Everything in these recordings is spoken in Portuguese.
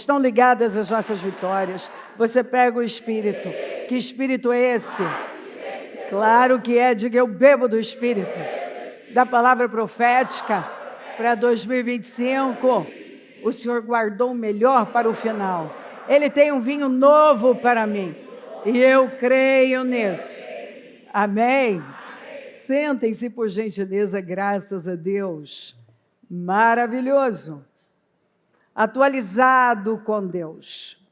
estão ligadas às nossas vitórias. Você pega o Espírito. Que Espírito é esse? Claro que é, diga, eu bebo do Espírito. Da palavra profética para 2025. O Senhor guardou o melhor para o final. Ele tem um vinho novo para mim. E eu creio nisso. Amém? Sentem-se, por gentileza, graças a Deus. Maravilhoso. Atualizado com Deus.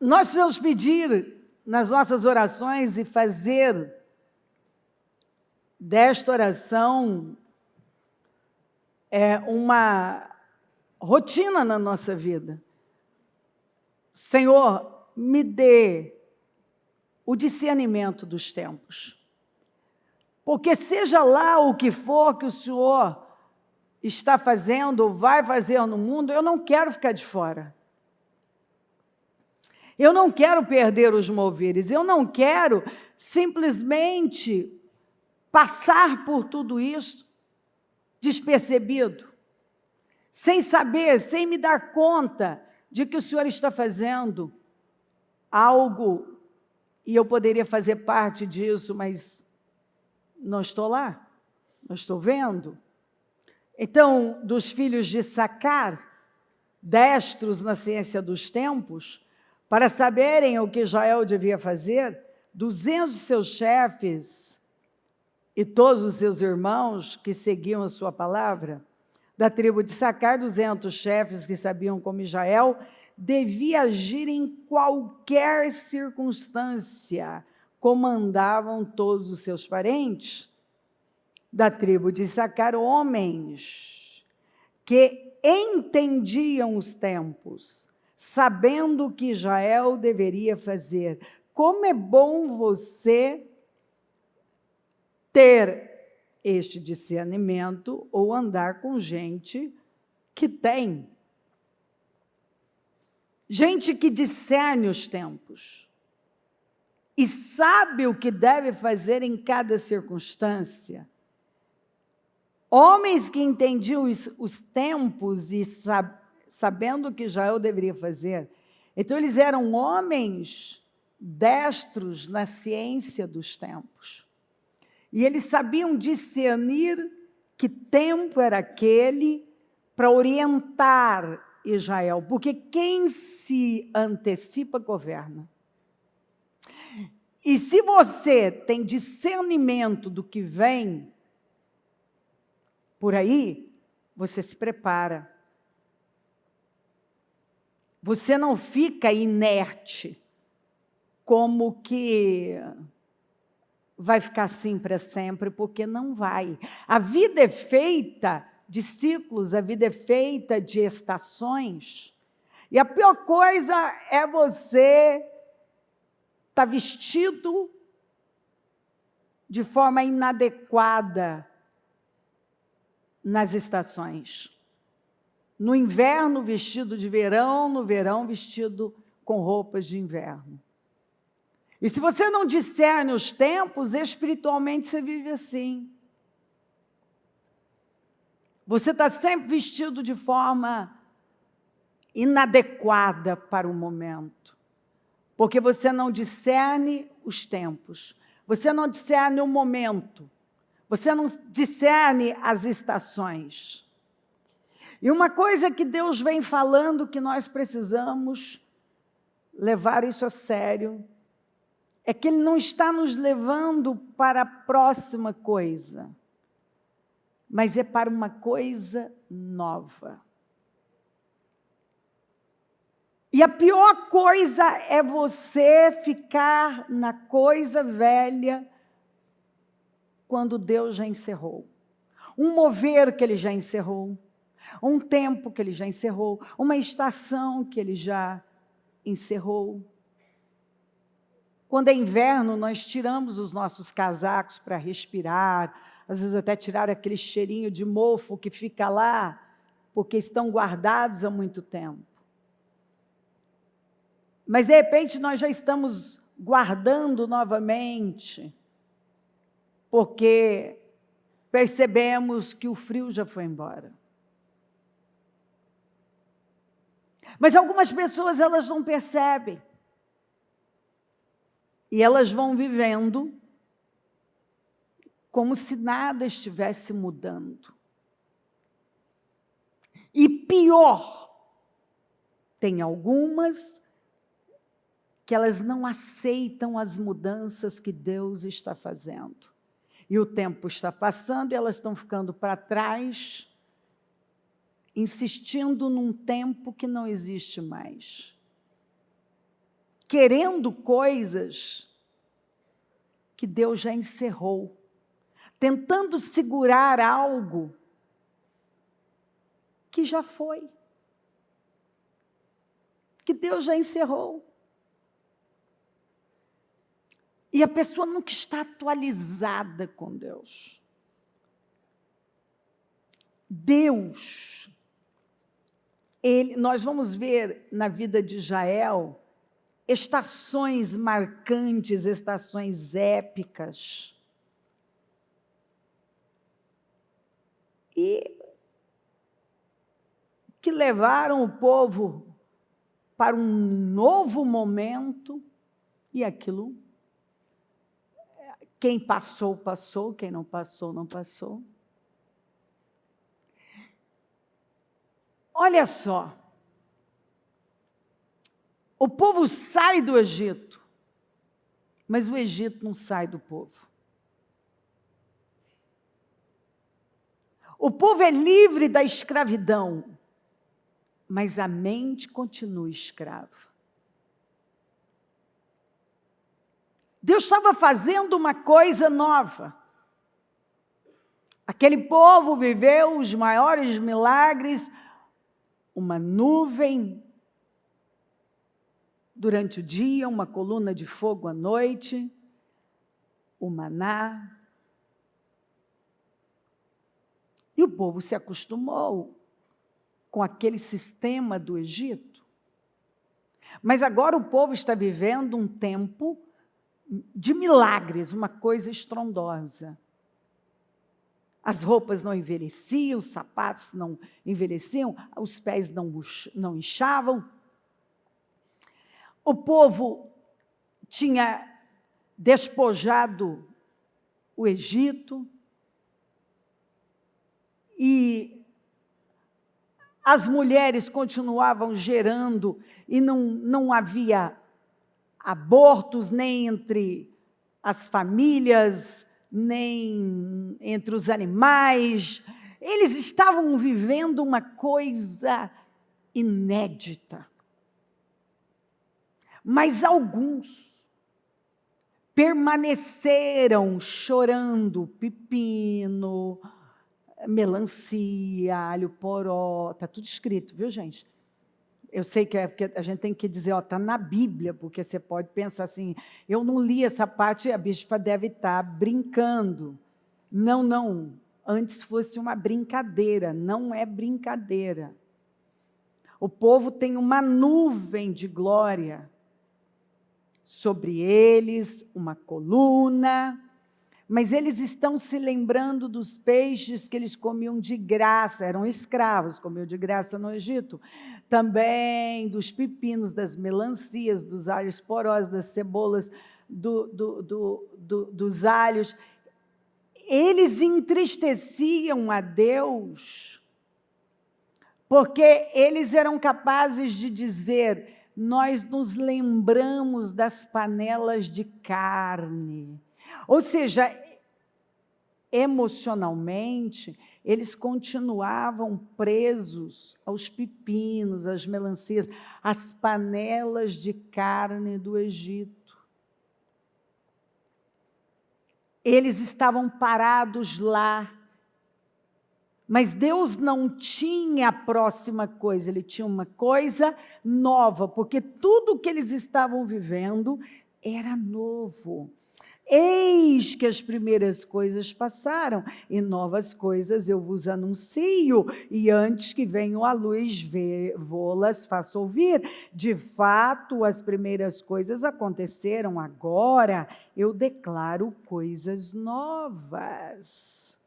Nós precisamos pedir nas nossas orações e fazer desta oração uma rotina na nossa vida. Senhor, me dê o discernimento dos tempos. Porque seja lá o que for que o Senhor está fazendo ou vai fazer no mundo, eu não quero ficar de fora. Eu não quero perder os moveres, eu não quero simplesmente passar por tudo isso despercebido, sem saber, sem me dar conta de que o Senhor está fazendo algo e eu poderia fazer parte disso, mas não estou lá, não estou vendo. Então, dos filhos de Issacar, destros na ciência dos tempos, para saberem o que Israel devia fazer, 200 de seus chefes e todos os seus irmãos que seguiam a sua palavra, da tribo de Issacar, 200 chefes que sabiam como Israel devia agir em qualquer circunstância, comandavam todos os seus parentes. Da tribo de Issacar, homens que entendiam os tempos, sabendo o que Israel deveria fazer. Como é bom você ter este discernimento ou andar com gente que tem. Gente que discerne os tempos e sabe o que deve fazer em cada circunstância. Homens que entendiam os tempos e sabendo o que Israel deveria fazer. Então, eles eram homens destros na ciência dos tempos. E eles sabiam discernir que tempo era aquele para orientar Israel, porque quem se antecipa governa. E se você tem discernimento do que vem por aí, você se prepara. Você não fica inerte, como que vai ficar assim para sempre, porque não vai. A vida é feita de ciclos, a vida é feita de estações. E a pior coisa é você estar vestido de forma inadequada nas estações. No inverno, vestido de verão, no verão, vestido com roupas de inverno. E se você não discerne os tempos, espiritualmente você vive assim. Você está sempre vestido de forma inadequada para o momento. Porque você não discerne os tempos. Você não discerne o momento. Você não discerne as estações. E uma coisa que Deus vem falando que nós precisamos levar isso a sério, é que Ele não está nos levando para a próxima coisa, mas é para uma coisa nova. E a pior coisa é você ficar na coisa velha quando Deus já encerrou. Um mover que Ele já encerrou, um tempo que Ele já encerrou, uma estação que Ele já encerrou. Quando é inverno, nós tiramos os nossos casacos para respirar, às vezes até tirar aquele cheirinho de mofo que fica lá, porque estão guardados há muito tempo. Mas, de repente, nós já estamos guardando novamente, porque percebemos que o frio já foi embora. Mas algumas pessoas, elas não percebem. E elas vão vivendo como se nada estivesse mudando. E pior, tem algumas que elas não aceitam as mudanças que Deus está fazendo. E o tempo está passando e elas estão ficando para trás, insistindo num tempo que não existe mais. Querendo coisas que Deus já encerrou. Tentando segurar algo que já foi. Que Deus já encerrou. E a pessoa nunca está atualizada com Deus. Deus, nós vamos ver na vida de Israel estações marcantes, estações épicas. E que levaram o povo para um novo momento, e aquilo, quem passou, passou, quem não passou, não passou. Olha só, o povo sai do Egito, mas o Egito não sai do povo. O povo é livre da escravidão, mas a mente continua escrava. Deus estava fazendo uma coisa nova. Aquele povo viveu os maiores milagres, uma nuvem durante o dia, uma coluna de fogo à noite, o maná. E o povo se acostumou com aquele sistema do Egito. Mas agora o povo está vivendo um tempo de milagres, uma coisa estrondosa. As roupas não envelheciam, os sapatos não envelheciam, os pés não inchavam. O povo tinha despojado o Egito e as mulheres continuavam gerando e não havia abortos nem entre as famílias, nem entre os animais. Eles estavam vivendo uma coisa inédita. Mas alguns permaneceram chorando pepino, melancia, alho poró, está tudo escrito, viu, gente? Eu sei que porque a gente tem que dizer, está na Bíblia, porque você pode pensar assim, eu não li essa parte, a bispa deve estar brincando. Não, não, antes fosse uma brincadeira, não é brincadeira. O povo tem uma nuvem de glória sobre eles, uma coluna, mas eles estão se lembrando dos peixes que eles comiam de graça, eram escravos, comiam de graça no Egito, também dos pepinos, das melancias, dos alhos porós, das cebolas, dos alhos. Eles entristeciam a Deus, porque eles eram capazes de dizer, nós nos lembramos das panelas de carne. Ou seja, emocionalmente, eles continuavam presos aos pepinos, às melancias, às panelas de carne do Egito. Eles estavam parados lá, mas Deus não tinha a próxima coisa, Ele tinha uma coisa nova, porque tudo que eles estavam vivendo era novo. Eis que as primeiras coisas passaram, e novas coisas eu vos anuncio, e antes que venham à luz, vô-las faço ouvir. De fato, as primeiras coisas aconteceram agora, eu declaro coisas novas.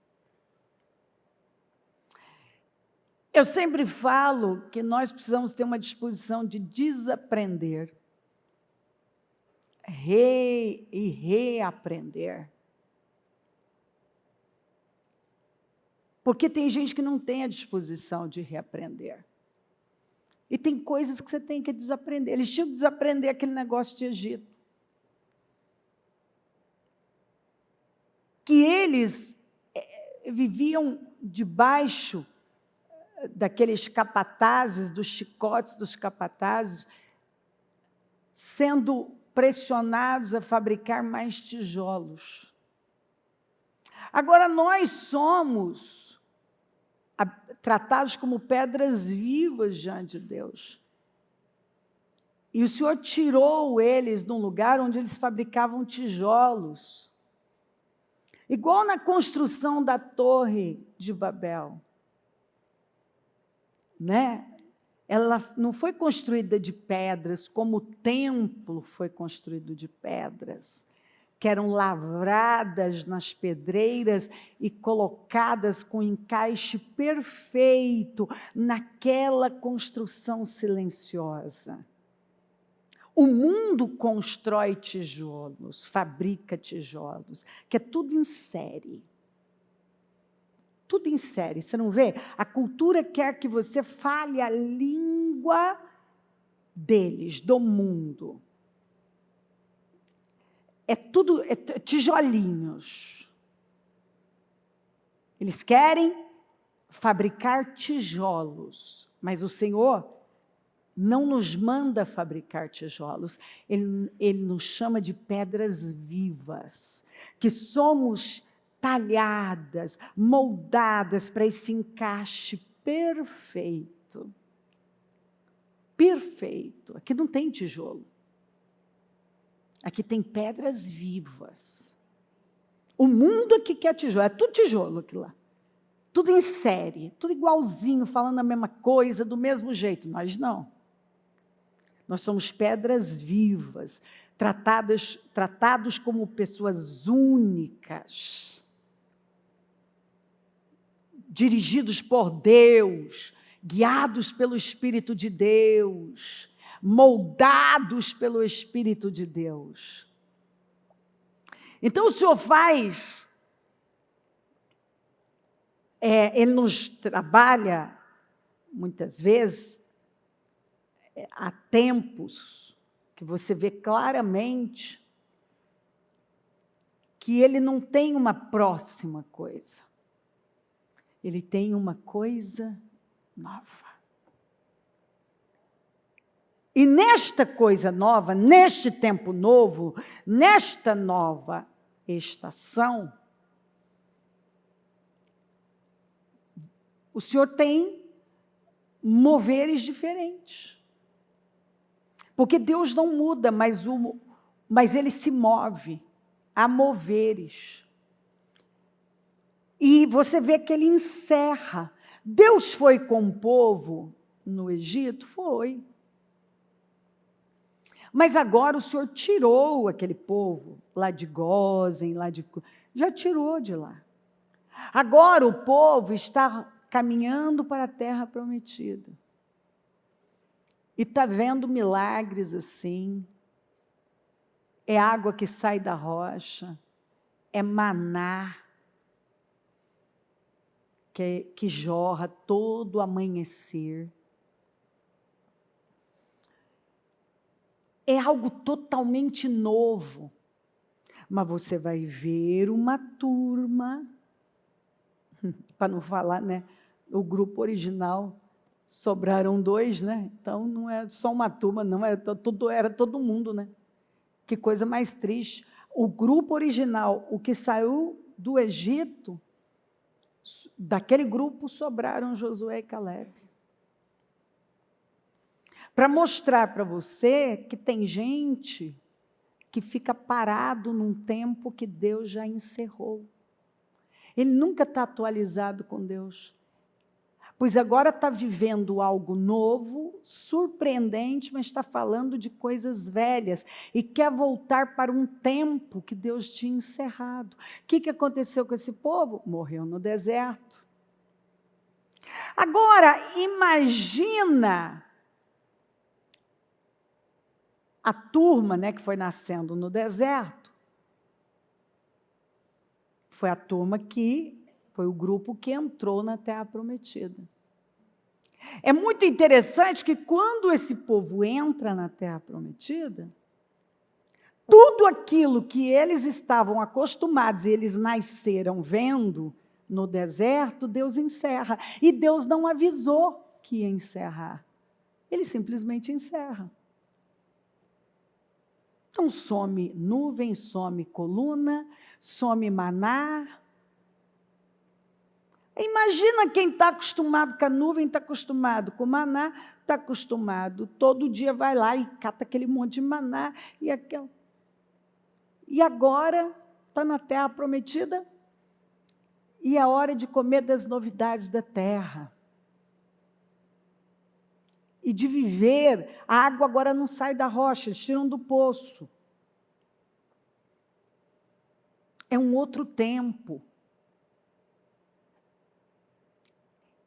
Eu sempre falo que nós precisamos ter uma disposição de desaprender e reaprender. Porque tem gente que não tem a disposição de reaprender. E tem coisas que você tem que desaprender. Eles tinham que desaprender aquele negócio de Egito. Que eles viviam debaixo daqueles capatazes, dos chicotes dos capatazes, sendo pressionados a fabricar mais tijolos. Agora, nós somos tratados como pedras vivas diante de Deus. E o Senhor tirou eles de um lugar onde eles fabricavam tijolos. Igual na construção da Torre de Babel. Né? Ela não foi construída de pedras, como o templo foi construído de pedras, que eram lavradas nas pedreiras e colocadas com encaixe perfeito naquela construção silenciosa. O mundo constrói tijolos, fabrica tijolos, que é tudo em série. Tudo em série, você não vê? A cultura quer que você fale a língua deles, do mundo. É tudo tijolinhos. Eles querem fabricar tijolos, mas o Senhor não nos manda fabricar tijolos, Ele nos chama de pedras vivas, que somos talhadas, moldadas para esse encaixe perfeito. Perfeito. Aqui não tem tijolo. Aqui tem pedras vivas. O mundo aqui quer tijolo, é tudo tijolo aqui lá. Tudo em série, tudo igualzinho, falando a mesma coisa, do mesmo jeito. Nós não. Nós somos pedras vivas, tratados como pessoas únicas, dirigidos por Deus, guiados pelo Espírito de Deus, moldados pelo Espírito de Deus. Então o Senhor faz, Ele nos trabalha, muitas vezes, há tempos, que você vê claramente, que Ele não tem uma próxima coisa. Ele tem uma coisa nova. E nesta coisa nova, neste tempo novo, nesta nova estação, o Senhor tem moveres diferentes. Porque Deus não muda, mas Ele se move, há moveres. E você vê que Ele encerra. Deus foi com o povo no Egito? Foi. Mas agora o Senhor tirou aquele povo lá de Gósen, já tirou de lá. Agora o povo está caminhando para a terra prometida. E está vendo milagres assim. É água que sai da rocha, é maná que jorra todo amanhecer. É algo totalmente novo. Mas você vai ver uma turma, para não falar, né? O grupo original, sobraram 2, né? Então não é só uma turma, não, era todo mundo, né? Que coisa mais triste. O grupo original, o que saiu do Egito, daquele grupo sobraram Josué e Caleb. Para mostrar para você que tem gente que fica parado num tempo que Deus já encerrou. Ele nunca está atualizado com Deus. Pois agora está vivendo algo novo, surpreendente, mas está falando de coisas velhas e quer voltar para um tempo que Deus tinha encerrado. O que aconteceu com esse povo? Morreu no deserto. Agora, imagina a turma, né, que foi nascendo no deserto. Foi a turma foi o grupo que entrou na Terra Prometida. É muito interessante que quando esse povo entra na Terra Prometida, tudo aquilo que eles estavam acostumados e eles nasceram vendo no deserto, Deus encerra. E Deus não avisou que ia encerrar. Ele simplesmente encerra. Então some nuvem, some coluna, some maná. Imagina quem está acostumado com a nuvem, está acostumado com o maná, está acostumado, todo dia vai lá e cata aquele monte de maná e aquela. E agora está na Terra Prometida e é hora de comer das novidades da terra. E de viver, a água agora não sai da rocha, eles tiram do poço. É um outro tempo.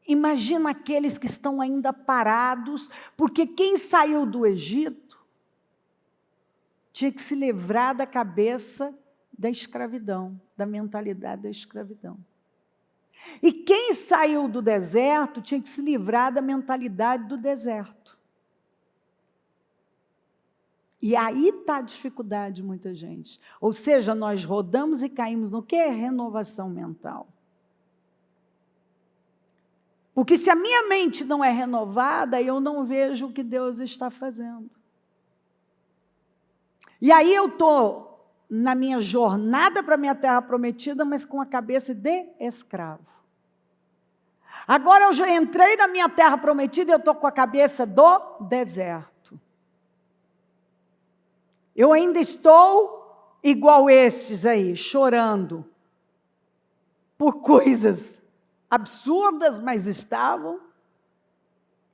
Imagina aqueles que estão ainda parados, porque quem saiu do Egito tinha que se livrar da cabeça da escravidão, da mentalidade da escravidão. E quem saiu do deserto tinha que se livrar da mentalidade do deserto. E aí está a dificuldade de muita gente. Ou seja, nós rodamos e caímos no quê? Renovação mental. Porque se a minha mente não é renovada, eu não vejo o que Deus está fazendo. E aí eu estou na minha jornada para a minha terra prometida, mas com a cabeça de escravo. Agora eu já entrei na minha terra prometida e eu estou com a cabeça do deserto. Eu ainda estou igual estes aí, chorando por coisas absurdas, mas estavam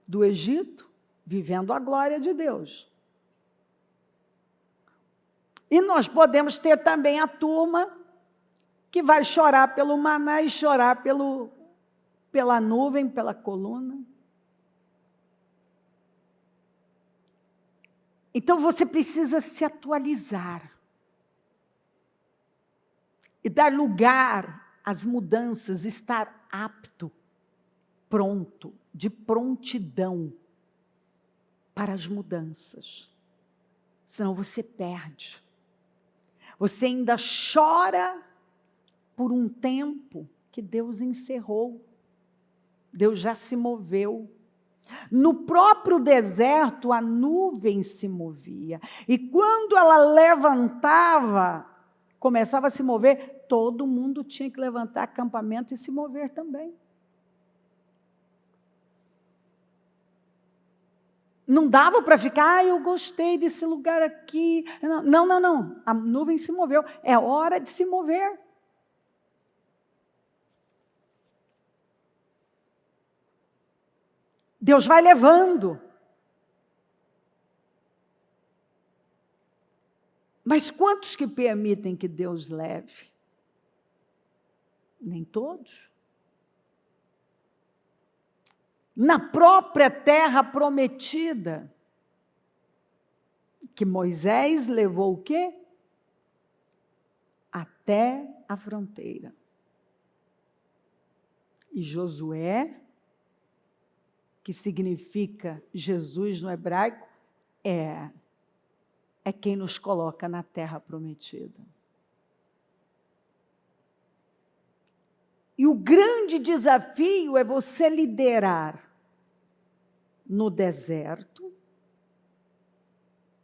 do Egito, vivendo a glória de Deus. E nós podemos ter também a turma que vai chorar pelo maná e chorar pela nuvem, pela coluna. Então você precisa se atualizar e dar lugar às mudanças, estar apto, pronto, de prontidão para as mudanças. Senão você perde. Você ainda chora por um tempo que Deus encerrou. Deus já se moveu. No próprio deserto, a nuvem se movia. E quando ela levantava, começava a se mover, todo mundo tinha que levantar acampamento e se mover também. Não dava para ficar, eu gostei desse lugar aqui. Não. A nuvem se moveu. É hora de se mover. Deus vai levando. Mas quantos que permitem que Deus leve? Nem todos. Na própria terra prometida, que Moisés levou o quê? Até a fronteira. E Josué, que significa Jesus no hebraico, é quem nos coloca na terra prometida. E o grande desafio é você liderar no deserto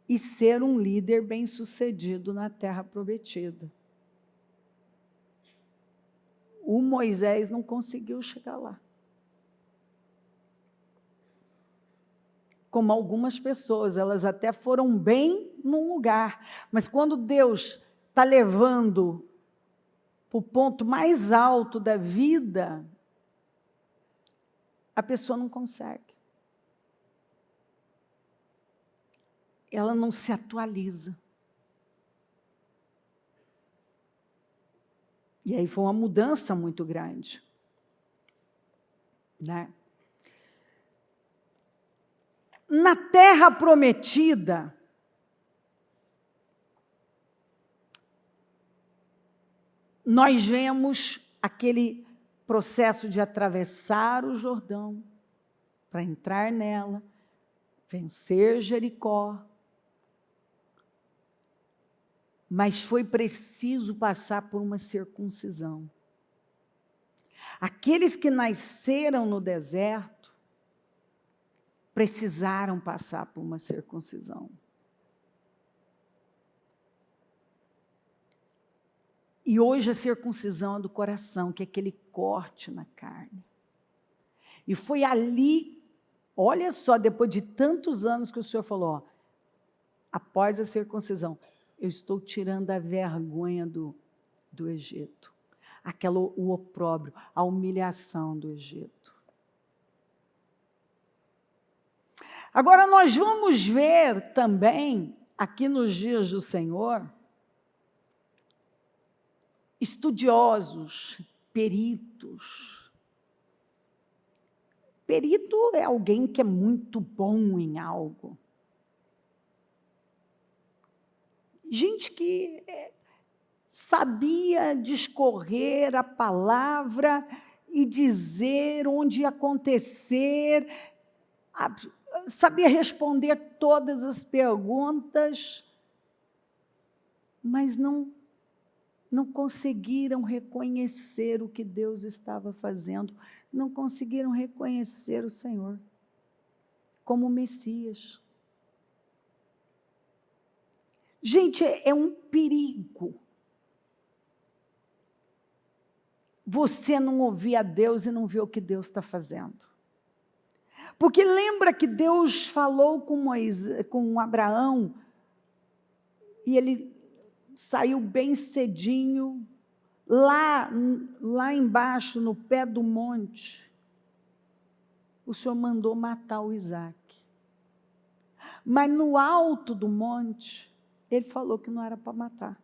e ser um líder bem-sucedido na terra prometida. O Moisés não conseguiu chegar lá. Como algumas pessoas, elas até foram bem num lugar, mas quando Deus está levando para o ponto mais alto da vida, a pessoa não consegue. Ela não se atualiza. E aí foi uma mudança muito grande. né? Na terra prometida, nós vemos aquele processo de atravessar o Jordão para entrar nela, vencer Jericó. Mas foi preciso passar por uma circuncisão. Aqueles que nasceram no deserto precisaram passar por uma circuncisão. E hoje a circuncisão é do coração, que é aquele corte na carne. E foi ali, olha só, depois de tantos anos que o Senhor falou, ó, após a circuncisão, eu estou tirando a vergonha do Egito. O opróbrio, a humilhação do Egito. Agora nós vamos ver também, aqui nos dias do Senhor, estudiosos, peritos. Perito é alguém que é muito bom em algo. Gente que sabia discorrer a palavra e dizer onde ia acontecer, sabia responder todas as perguntas, mas não conseguiram reconhecer o que Deus estava fazendo, não conseguiram reconhecer o Senhor como Messias. Gente, é um perigo você não ouvir a Deus e não ver o que Deus está fazendo. Porque lembra que Deus falou com Abraão, e ele saiu bem cedinho, lá embaixo, no pé do monte, o Senhor mandou matar o Isaac. Mas no alto do monte, ele falou que não era para matar.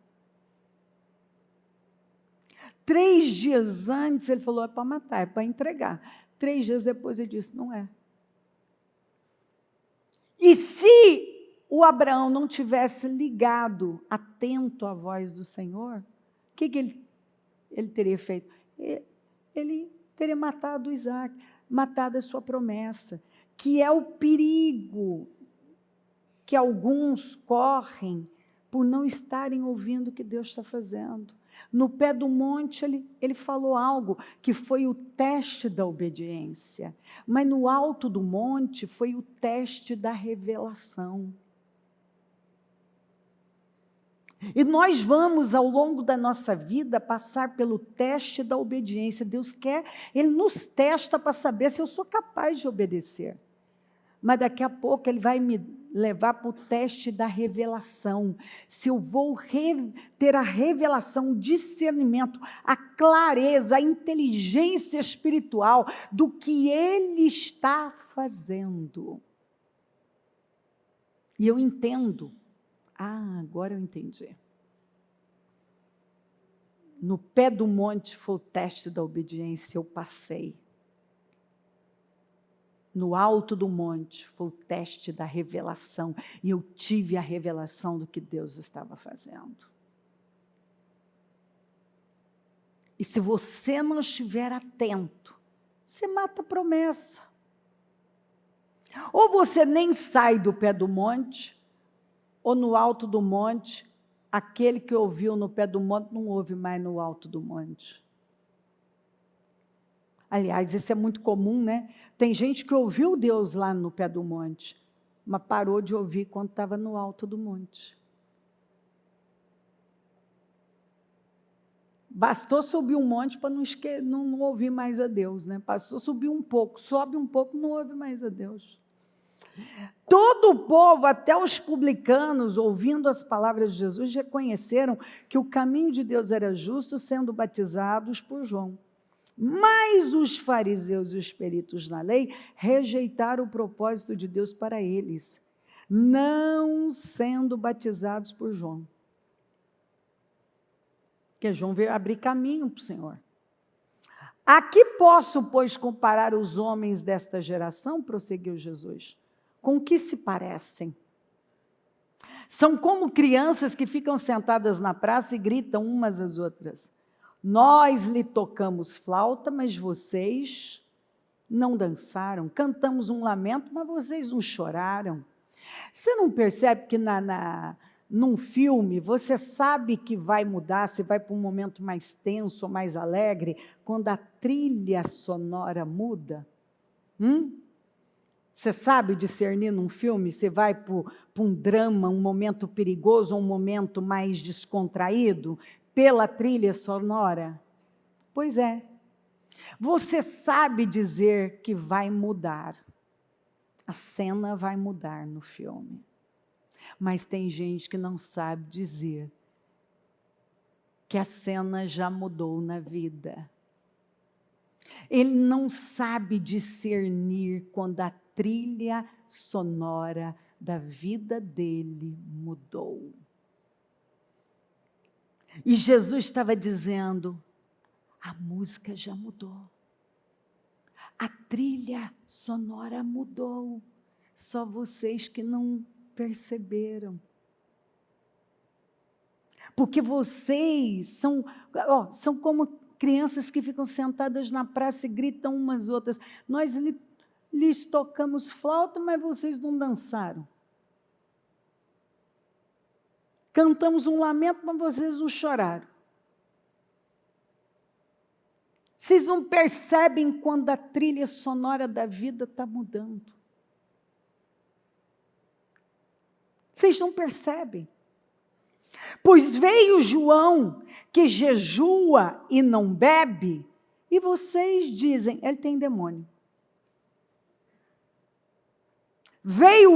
3 dias antes, ele falou, é para matar, é para entregar. 3 dias depois, ele disse, não é. E se o Abraão não tivesse ligado, atento à voz do Senhor, o que ele teria feito? Ele teria matado Isaac, matado a sua promessa, que é o perigo que alguns correm por não estarem ouvindo o que Deus está fazendo. No pé do monte, ele falou algo que foi o teste da obediência, mas no alto do monte foi o teste da revelação. E nós vamos, ao longo da nossa vida, passar pelo teste da obediência. Deus quer, Ele nos testa para saber se eu sou capaz de obedecer. Mas daqui a pouco Ele vai me levar para o teste da revelação. Se eu vou ter a revelação, o discernimento, a clareza, a inteligência espiritual do que Ele está fazendo. E eu entendo. Agora eu entendi. No pé do monte foi o teste da obediência, eu passei. No alto do monte foi o teste da revelação, e eu tive a revelação do que Deus estava fazendo. E se você não estiver atento, você mata a promessa. Ou você nem sai do pé do monte, ou no alto do monte, aquele que ouviu no pé do monte não ouve mais no alto do monte. Aliás, isso é muito comum, né? Tem gente que ouviu Deus lá no pé do monte, mas parou de ouvir quando estava no alto do monte. Bastou subir um monte para não ouvir mais a Deus, né? Bastou subir um pouco, sobe um pouco, não ouve mais a Deus. Todo o povo, até os publicanos, ouvindo as palavras de Jesus, reconheceram que o caminho de Deus era justo, sendo batizados por João. Mas os fariseus e os peritos na lei rejeitaram o propósito de Deus para eles, não sendo batizados por João. Porque João veio abrir caminho para o Senhor. A que posso, pois, comparar os homens desta geração? Prosseguiu Jesus. Com que se parecem? São como crianças que ficam sentadas na praça e gritam umas às outras. Nós lhe tocamos flauta, mas vocês não dançaram. Cantamos um lamento, mas vocês não choraram. Você não percebe que num filme você sabe que vai mudar, se vai para um momento mais tenso ou mais alegre, quando a trilha sonora muda? Você sabe discernir num filme, você vai para um drama, um momento perigoso, ou um momento mais descontraído, pela trilha sonora? Pois é. Você sabe dizer que vai mudar. A cena vai mudar no filme. Mas tem gente que não sabe dizer que a cena já mudou na vida. Ele não sabe discernir quando a trilha sonora da vida dele mudou. E Jesus estava dizendo, a música já mudou. A trilha sonora mudou. Só vocês que não perceberam. Porque vocês são como crianças que ficam sentadas na praça e gritam umas às outras. Nós lhes tocamos flauta, mas vocês não dançaram. Cantamos um lamento, mas vocês não choraram. Vocês não percebem quando a trilha sonora da vida está mudando. Vocês não percebem. Pois veio João, que jejua e não bebe, e vocês dizem, ele tem demônio. Veio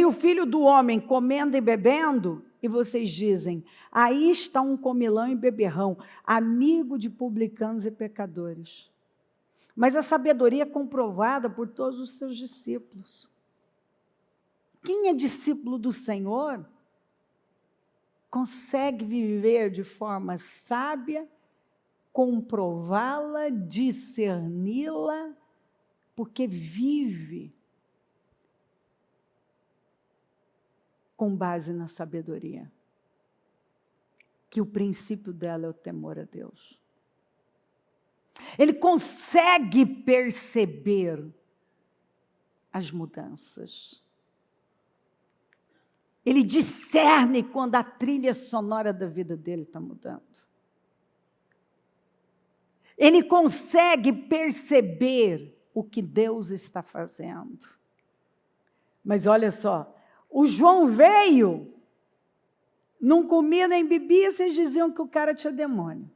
o filho do homem comendo e bebendo, e vocês dizem, aí está um comilão e beberrão, amigo de publicanos e pecadores. Mas a sabedoria é comprovada por todos os seus discípulos. Quem é discípulo do Senhor consegue viver de forma sábia, comprová-la, discerni-la, porque vive com base na sabedoria. Que o princípio dela é o temor a Deus. Ele consegue perceber as mudanças. Ele discerne quando a trilha sonora da vida dele está mudando. Ele consegue perceber o que Deus está fazendo. Mas olha só, o João veio, não comia nem bebia, vocês diziam que o cara tinha demônio.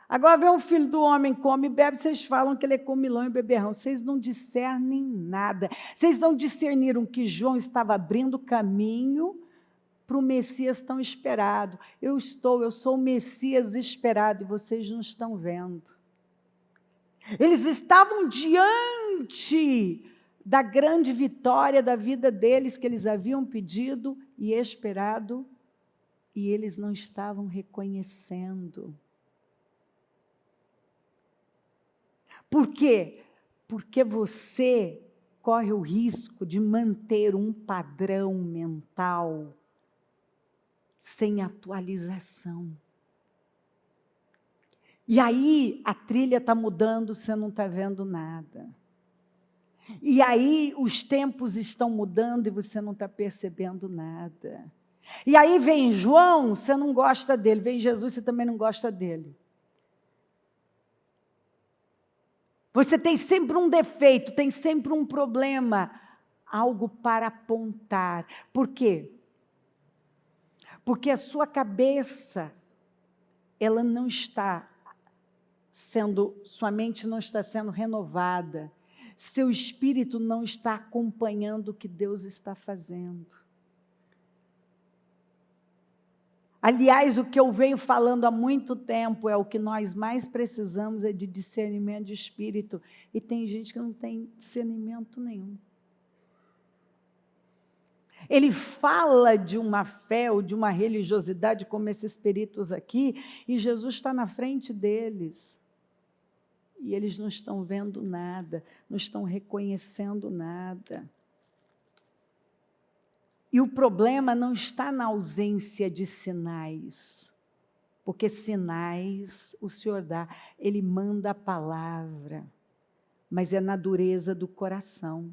Agora vem o filho do homem, come e bebe, vocês falam que ele é comilão e beberrão. Vocês não discernem nada. Vocês não discerniram que João estava abrindo caminho para o Messias tão esperado. Eu sou o Messias esperado e vocês não estão vendo. Eles estavam diante da grande vitória da vida deles que eles haviam pedido e esperado e eles não estavam reconhecendo. Por quê? Porque você corre o risco de manter um padrão mental sem atualização. E aí a trilha está mudando, você não está vendo nada. E aí os tempos estão mudando e você não está percebendo nada. E aí vem João, você não gosta dele, vem Jesus, você também não gosta dele. Você tem sempre um defeito, tem sempre um problema, algo para apontar. Por quê? Porque a sua cabeça, ela não está sua mente não está sendo renovada, seu espírito não está acompanhando o que Deus está fazendo. Aliás, o que eu venho falando há muito tempo é o que nós mais precisamos é de discernimento de espírito. E tem gente que não tem discernimento nenhum. Ele fala de uma fé ou de uma religiosidade como esses peritos aqui, e Jesus está na frente deles. e eles não estão vendo nada, não estão reconhecendo nada. E o problema não está na ausência de sinais, porque sinais o Senhor dá, Ele manda a palavra, mas é na dureza do coração.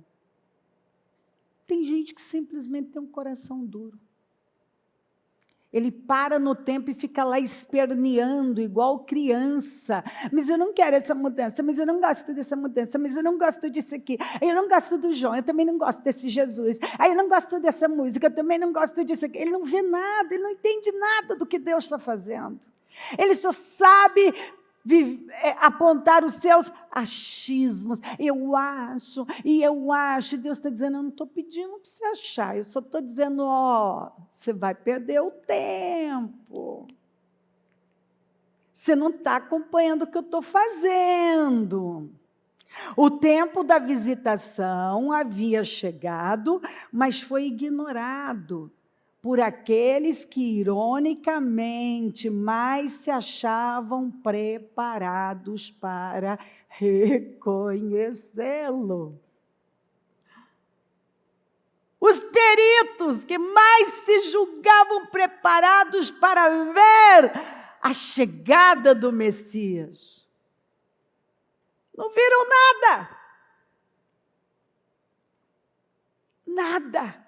Tem gente que simplesmente tem um coração duro. Ele para no tempo e fica lá esperneando, igual criança. Mas eu não quero essa mudança, mas eu não gosto dessa mudança, mas eu não gosto disso aqui. Eu não gosto do João, eu também não gosto desse Jesus. Aí eu não gosto dessa música, eu também não gosto disso aqui. Ele não vê nada, ele não entende nada do que Deus está fazendo. Ele só sabe apontar os seus achismos. Eu acho, e Deus está dizendo, eu não estou pedindo para você achar, eu só estou dizendo, você vai perder o tempo. Você não está acompanhando o que eu estou fazendo. O tempo da visitação havia chegado, mas foi ignorado por aqueles que, ironicamente, mais se achavam preparados para reconhecê-lo. Os peritos que mais se julgavam preparados para ver a chegada do Messias, não viram nada. Nada.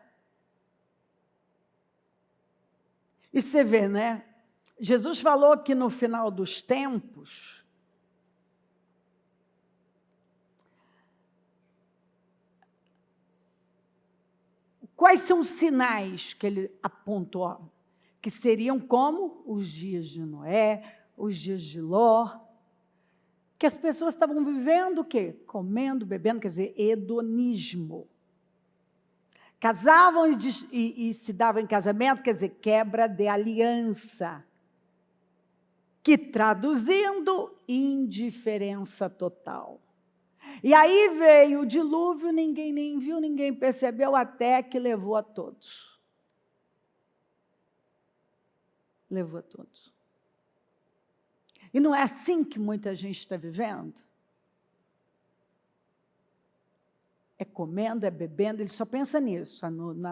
E você vê, né? Jesus falou que no final dos tempos, quais são os sinais que ele apontou? Que seriam como os dias de Noé, os dias de Ló, que as pessoas estavam vivendo o quê? Comendo, bebendo, quer dizer, hedonismo. Casavam e se davam em casamento, quer dizer, quebra de aliança, que traduzindo, indiferença total. E aí veio o dilúvio, ninguém nem viu, ninguém percebeu, até que levou a todos. Levou a todos. E não é assim que muita gente está vivendo? É comendo, é bebendo, ele só pensa nisso,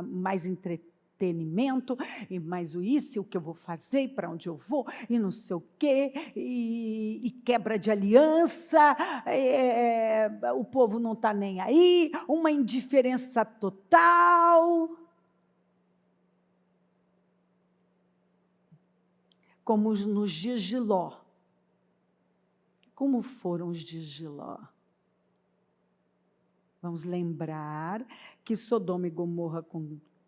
mais entretenimento, e mais isso, o que eu vou fazer, para onde eu vou, e não sei o quê, e quebra de aliança, o povo não está nem aí, uma indiferença total. Como nos dias de Ló. Como foram os dias de Ló? Vamos lembrar que Sodoma e Gomorra,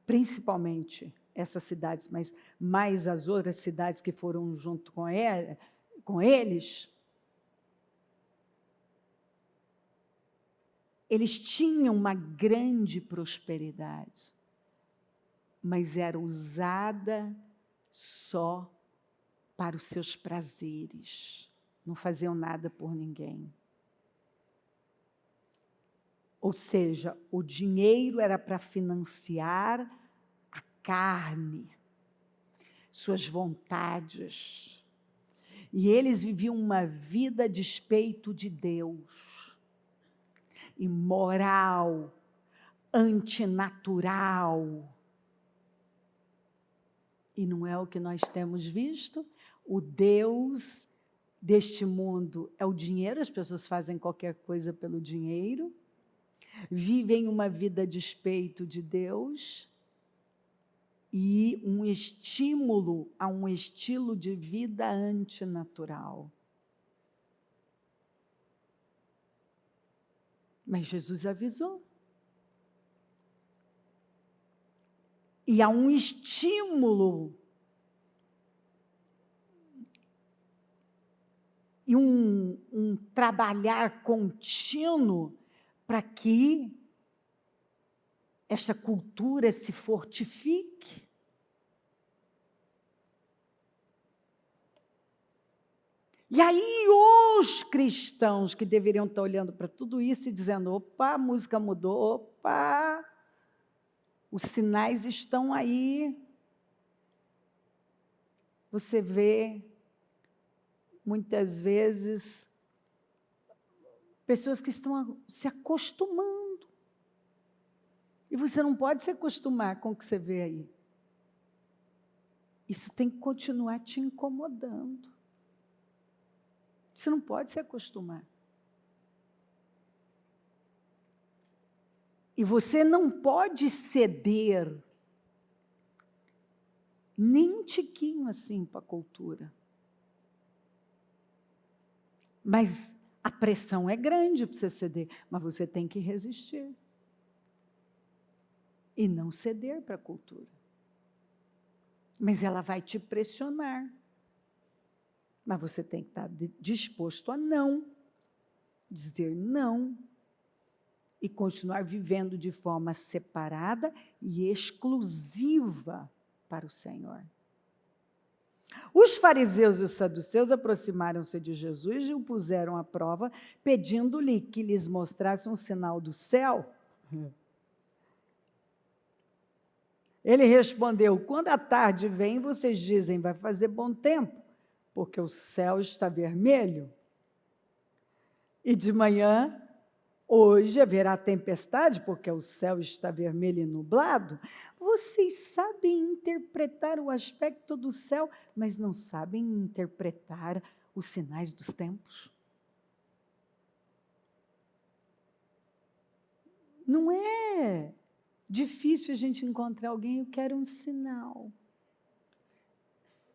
principalmente essas cidades, mas mais as outras cidades que foram junto com eles, eles tinham uma grande prosperidade, mas era usada só para os seus prazeres, não faziam nada por ninguém. Ou seja, o dinheiro era para financiar a carne, suas vontades. E eles viviam uma vida a despeito de Deus, imoral, antinatural. E não é o que nós temos visto? O Deus deste mundo é o dinheiro, as pessoas fazem qualquer coisa pelo dinheiro, vivem uma vida a despeito de Deus e um estímulo a um estilo de vida antinatural. Mas Jesus avisou. E há um estímulo e um trabalhar contínuo para que esta cultura se fortifique. E aí os cristãos que deveriam estar olhando para tudo isso e dizendo, opa, a música mudou, opa, os sinais estão aí. Você vê, muitas vezes, pessoas que estão se acostumando. E você não pode se acostumar com o que você vê aí. Isso tem que continuar te incomodando. Você não pode se acostumar. E você não pode ceder nem um tiquinho assim para a cultura. Mas a pressão é grande para você ceder, mas você tem que resistir. E não ceder para a cultura. Mas ela vai te pressionar. Mas você tem que estar disposto a não, dizer não, e continuar vivendo de forma separada e exclusiva para o Senhor. Os fariseus e os saduceus aproximaram-se de Jesus e o puseram à prova, pedindo-lhe que lhes mostrasse um sinal do céu. Ele respondeu: quando a tarde vem, vocês dizem, vai fazer bom tempo, porque o céu está vermelho. E de manhã, hoje haverá tempestade, porque o céu está vermelho e nublado. Vocês sabem interpretar o aspecto do céu, mas não sabem interpretar os sinais dos tempos. Não é difícil a gente encontrar alguém, eu quero um sinal.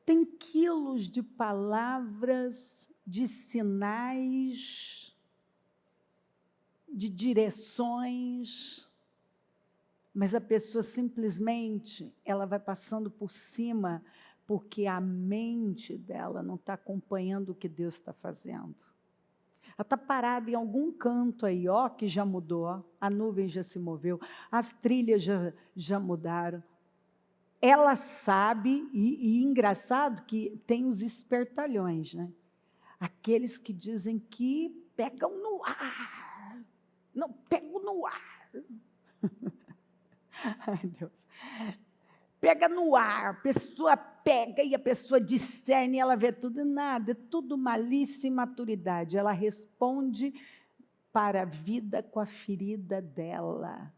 Tem quilos de palavras, de sinais, de direções, mas a pessoa simplesmente, ela vai passando por cima, porque a mente dela não está acompanhando o que Deus está fazendo. Ela está parada em algum canto aí, ó, que já mudou, a nuvem já se moveu, as trilhas já mudaram. Ela sabe, e engraçado que tem os espertalhões, né? Aqueles que dizem que pegam no ar. Não, pego no ar. Ai, Deus. Pega no ar, a pessoa pega e a pessoa discerne, ela vê tudo e nada, é tudo malícia e imaturidade. Ela responde para a vida com a ferida dela.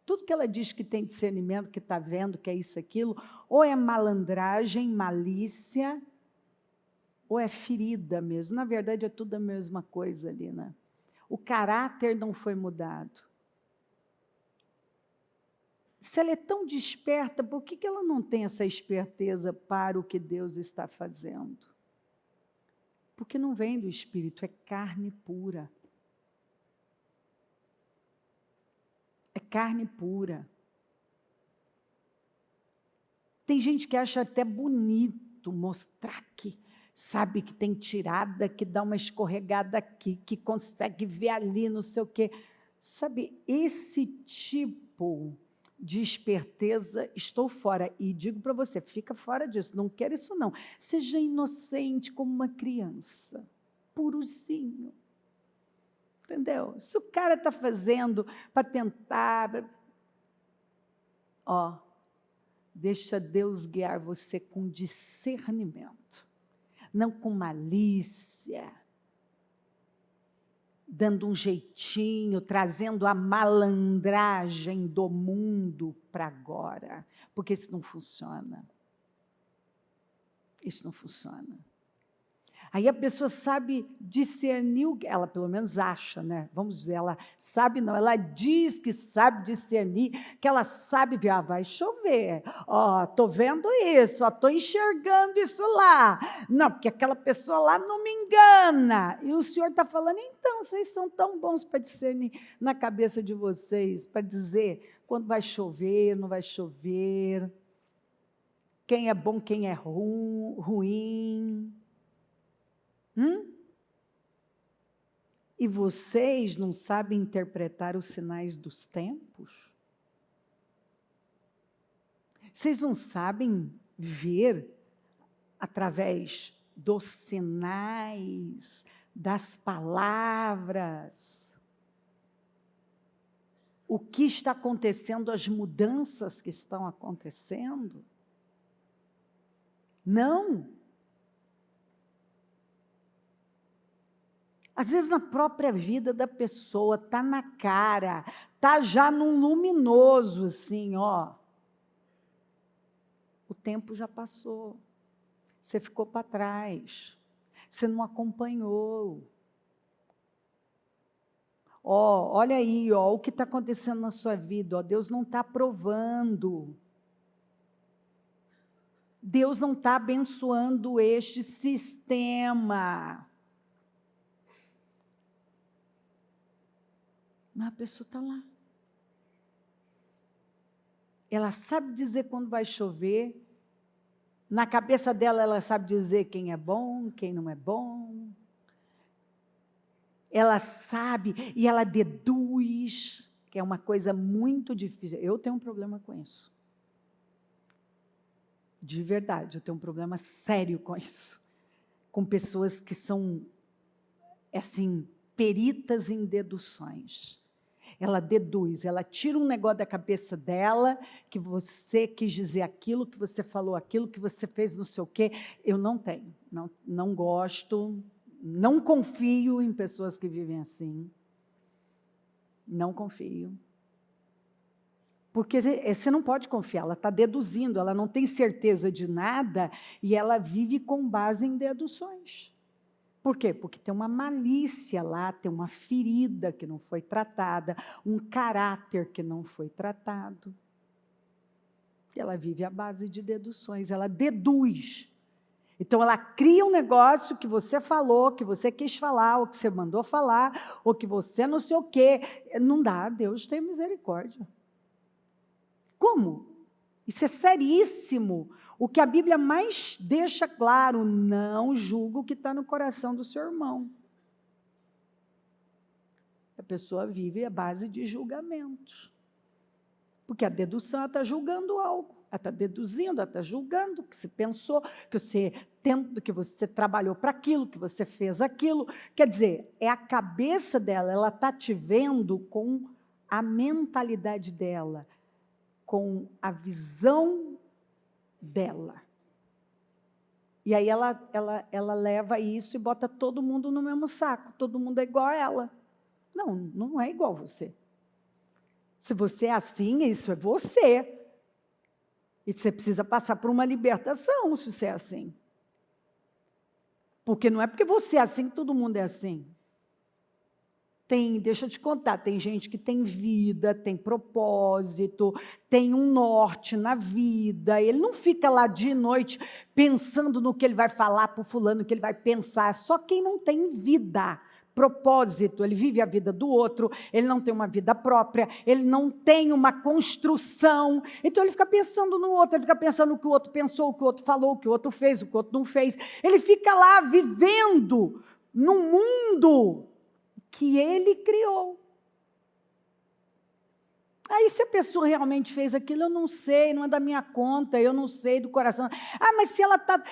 Tudo que ela diz que tem discernimento, que está vendo, que é isso, aquilo, ou é malandragem, malícia, ou é ferida mesmo. Na verdade, é tudo a mesma coisa ali, né? O caráter não foi mudado. Se ela é tão desperta, por que ela não tem essa esperteza para o que Deus está fazendo? Porque não vem do Espírito, é carne pura. É carne pura. Tem gente que acha até bonito mostrar que sabe que tem tirada, que dá uma escorregada aqui, que consegue ver ali, não sei o quê. Sabe, esse tipo de esperteza, estou fora. E digo para você, fica fora disso, não quero isso não. Seja inocente como uma criança, puruzinho. Entendeu? Se o cara está fazendo para tentar... Ó, deixa Deus guiar você com discernimento, não com malícia, dando um jeitinho, trazendo a malandragem do mundo para agora, porque isso não funciona. Isso não funciona. Aí a pessoa sabe discernir, ela pelo menos acha, né? Vamos dizer, ela sabe não, ela diz que sabe discernir, que ela sabe ver, vai chover, ó, estou vendo isso, estou enxergando isso lá. Não, porque aquela pessoa lá não me engana. E o Senhor está falando, então, vocês são tão bons para discernir na cabeça de vocês, para dizer quando vai chover, não vai chover, quem é bom, quem é ruim. E vocês não sabem interpretar os sinais dos tempos? Vocês não sabem ver através dos sinais, das palavras, o que está acontecendo, as mudanças que estão acontecendo? Não. Às vezes na própria vida da pessoa, está na cara, está já num luminoso, assim, ó. O tempo já passou, você ficou para trás, você não acompanhou. Ó, olha aí, ó, o que está acontecendo na sua vida, ó, Deus não está aprovando. Deus não está abençoando este sistema. Mas a pessoa está lá. Ela sabe dizer quando vai chover. Na cabeça dela, ela sabe dizer quem é bom, quem não é bom. Ela sabe e ela deduz, que é uma coisa muito difícil. Eu tenho um problema com isso. De verdade, eu tenho um problema sério com isso. Com pessoas que são, assim, peritas em deduções. Ela deduz, ela tira um negócio da cabeça dela, que você quis dizer aquilo, que você falou aquilo, que você fez não sei o quê. Eu não tenho, não gosto, não confio em pessoas que vivem assim. Não confio. Porque você não pode confiar, ela está deduzindo, ela não tem certeza de nada e ela vive com base em deduções. Por quê? Porque tem uma malícia lá, tem uma ferida que não foi tratada, um caráter que não foi tratado. E ela vive à base de deduções, ela deduz. Então, ela cria um negócio que você falou, que você quis falar, ou que você mandou falar, ou que você não sei o quê. Não dá, Deus tem misericórdia. Como? Isso é seríssimo. O que a Bíblia mais deixa claro, não julga o que está no coração do seu irmão. A pessoa vive à base de julgamentos. Porque a dedução, ela está julgando algo. Ela está deduzindo, ela está julgando que você pensou, que você trabalhou para aquilo, que você fez aquilo. Quer dizer, é a cabeça dela, ela está te vendo com a mentalidade dela, com a visão dela. E aí ela leva isso e bota todo mundo no mesmo saco, todo mundo é igual a ela. Não, não é igual a você. Se você é assim, isso é você. E você precisa passar por uma libertação, se você é assim. Porque não é porque você é assim que todo mundo é assim. Deixa eu te contar, tem gente que tem vida, tem propósito, tem um norte na vida, ele não fica lá dia e noite pensando no que ele vai falar para o fulano, que ele vai pensar, só quem não tem vida, propósito, ele vive a vida do outro, ele não tem uma vida própria, ele não tem uma construção, então ele fica pensando no outro, ele fica pensando o que o outro pensou, o que o outro falou, o que o outro fez, o que o outro não fez, ele fica lá vivendo num mundo que ele criou. Aí, se a pessoa realmente fez aquilo, eu não sei, não é da minha conta, eu não sei do coração. Ah, mas se ela está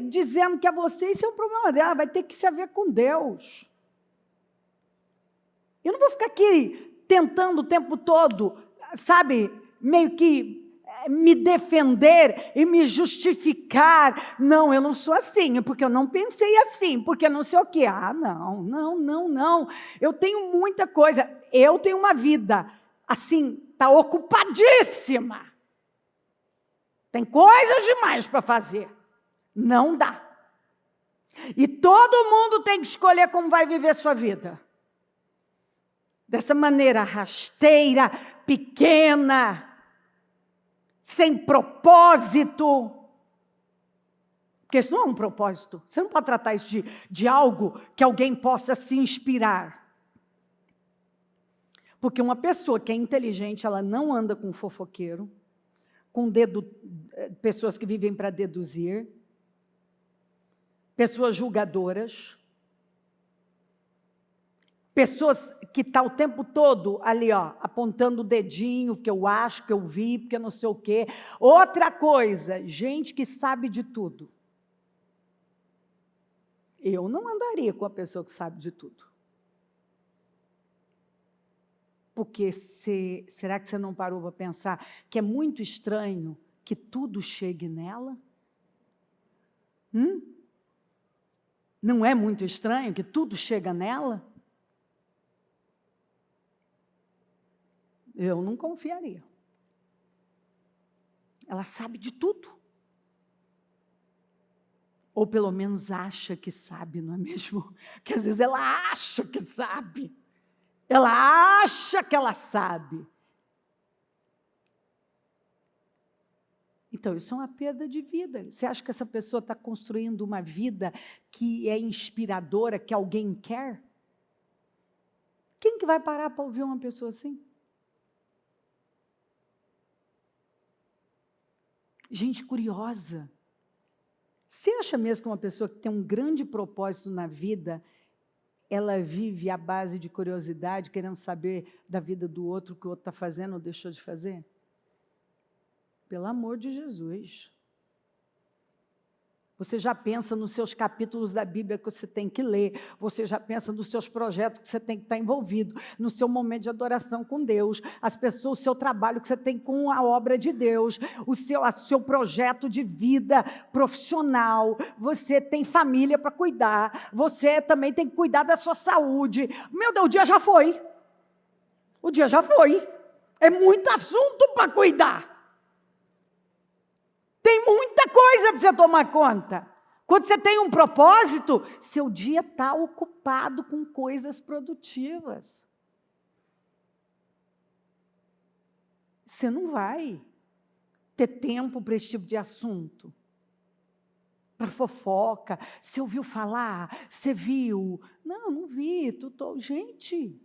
dizendo que é você, isso é um problema dela, vai ter que se haver com Deus. Eu não vou ficar aqui tentando o tempo todo, sabe, meio que me defender e me justificar. Não, eu não sou assim, porque eu não pensei assim, porque não sei o quê. Ah, não. Eu tenho muita coisa, eu tenho uma vida, assim, está ocupadíssima. Tem coisa demais para fazer. Não dá. E todo mundo tem que escolher como vai viver sua vida. Dessa maneira rasteira, pequena, sem propósito. Porque isso não é um propósito. Você não pode tratar isso de algo que alguém possa se inspirar. Porque uma pessoa que é inteligente, ela não anda com fofoqueiro, com pessoas que vivem para deduzir, pessoas julgadoras, pessoas que estão o tempo todo ali, ó, apontando o dedinho, que eu acho, que eu vi, porque não sei o quê. Outra coisa, gente que sabe de tudo. Eu não andaria com a pessoa que sabe de tudo. Porque será que você não parou para pensar que é muito estranho que tudo chegue nela? Não é muito estranho que tudo chega nela? Eu não confiaria. Ela sabe de tudo. Ou pelo menos acha que sabe, não é mesmo? Porque às vezes ela acha que sabe. Ela acha que ela sabe. Então, isso é uma perda de vida. Você acha que essa pessoa está construindo uma vida que é inspiradora, que alguém quer? Quem que vai parar para ouvir uma pessoa assim? Gente curiosa. Você acha mesmo que uma pessoa que tem um grande propósito na vida, ela vive à base de curiosidade, querendo saber da vida do outro, o que o outro está fazendo ou deixou de fazer? Pelo amor de Jesus. Você já pensa nos seus capítulos da Bíblia que você tem que ler, você já pensa nos seus projetos que você tem que estar envolvido, no seu momento de adoração com Deus, as pessoas, o seu trabalho que você tem com a obra de Deus, o seu projeto de vida profissional, você tem família para cuidar, você também tem que cuidar da sua saúde. Meu Deus, o dia já foi. O dia já foi. É muito assunto para cuidar. Tem muita coisa para você tomar conta. Quando você tem um propósito, seu dia está ocupado com coisas produtivas. Você não vai ter tempo para esse tipo de assunto. Para fofoca. Você ouviu falar? Você viu? Não vi. Gente...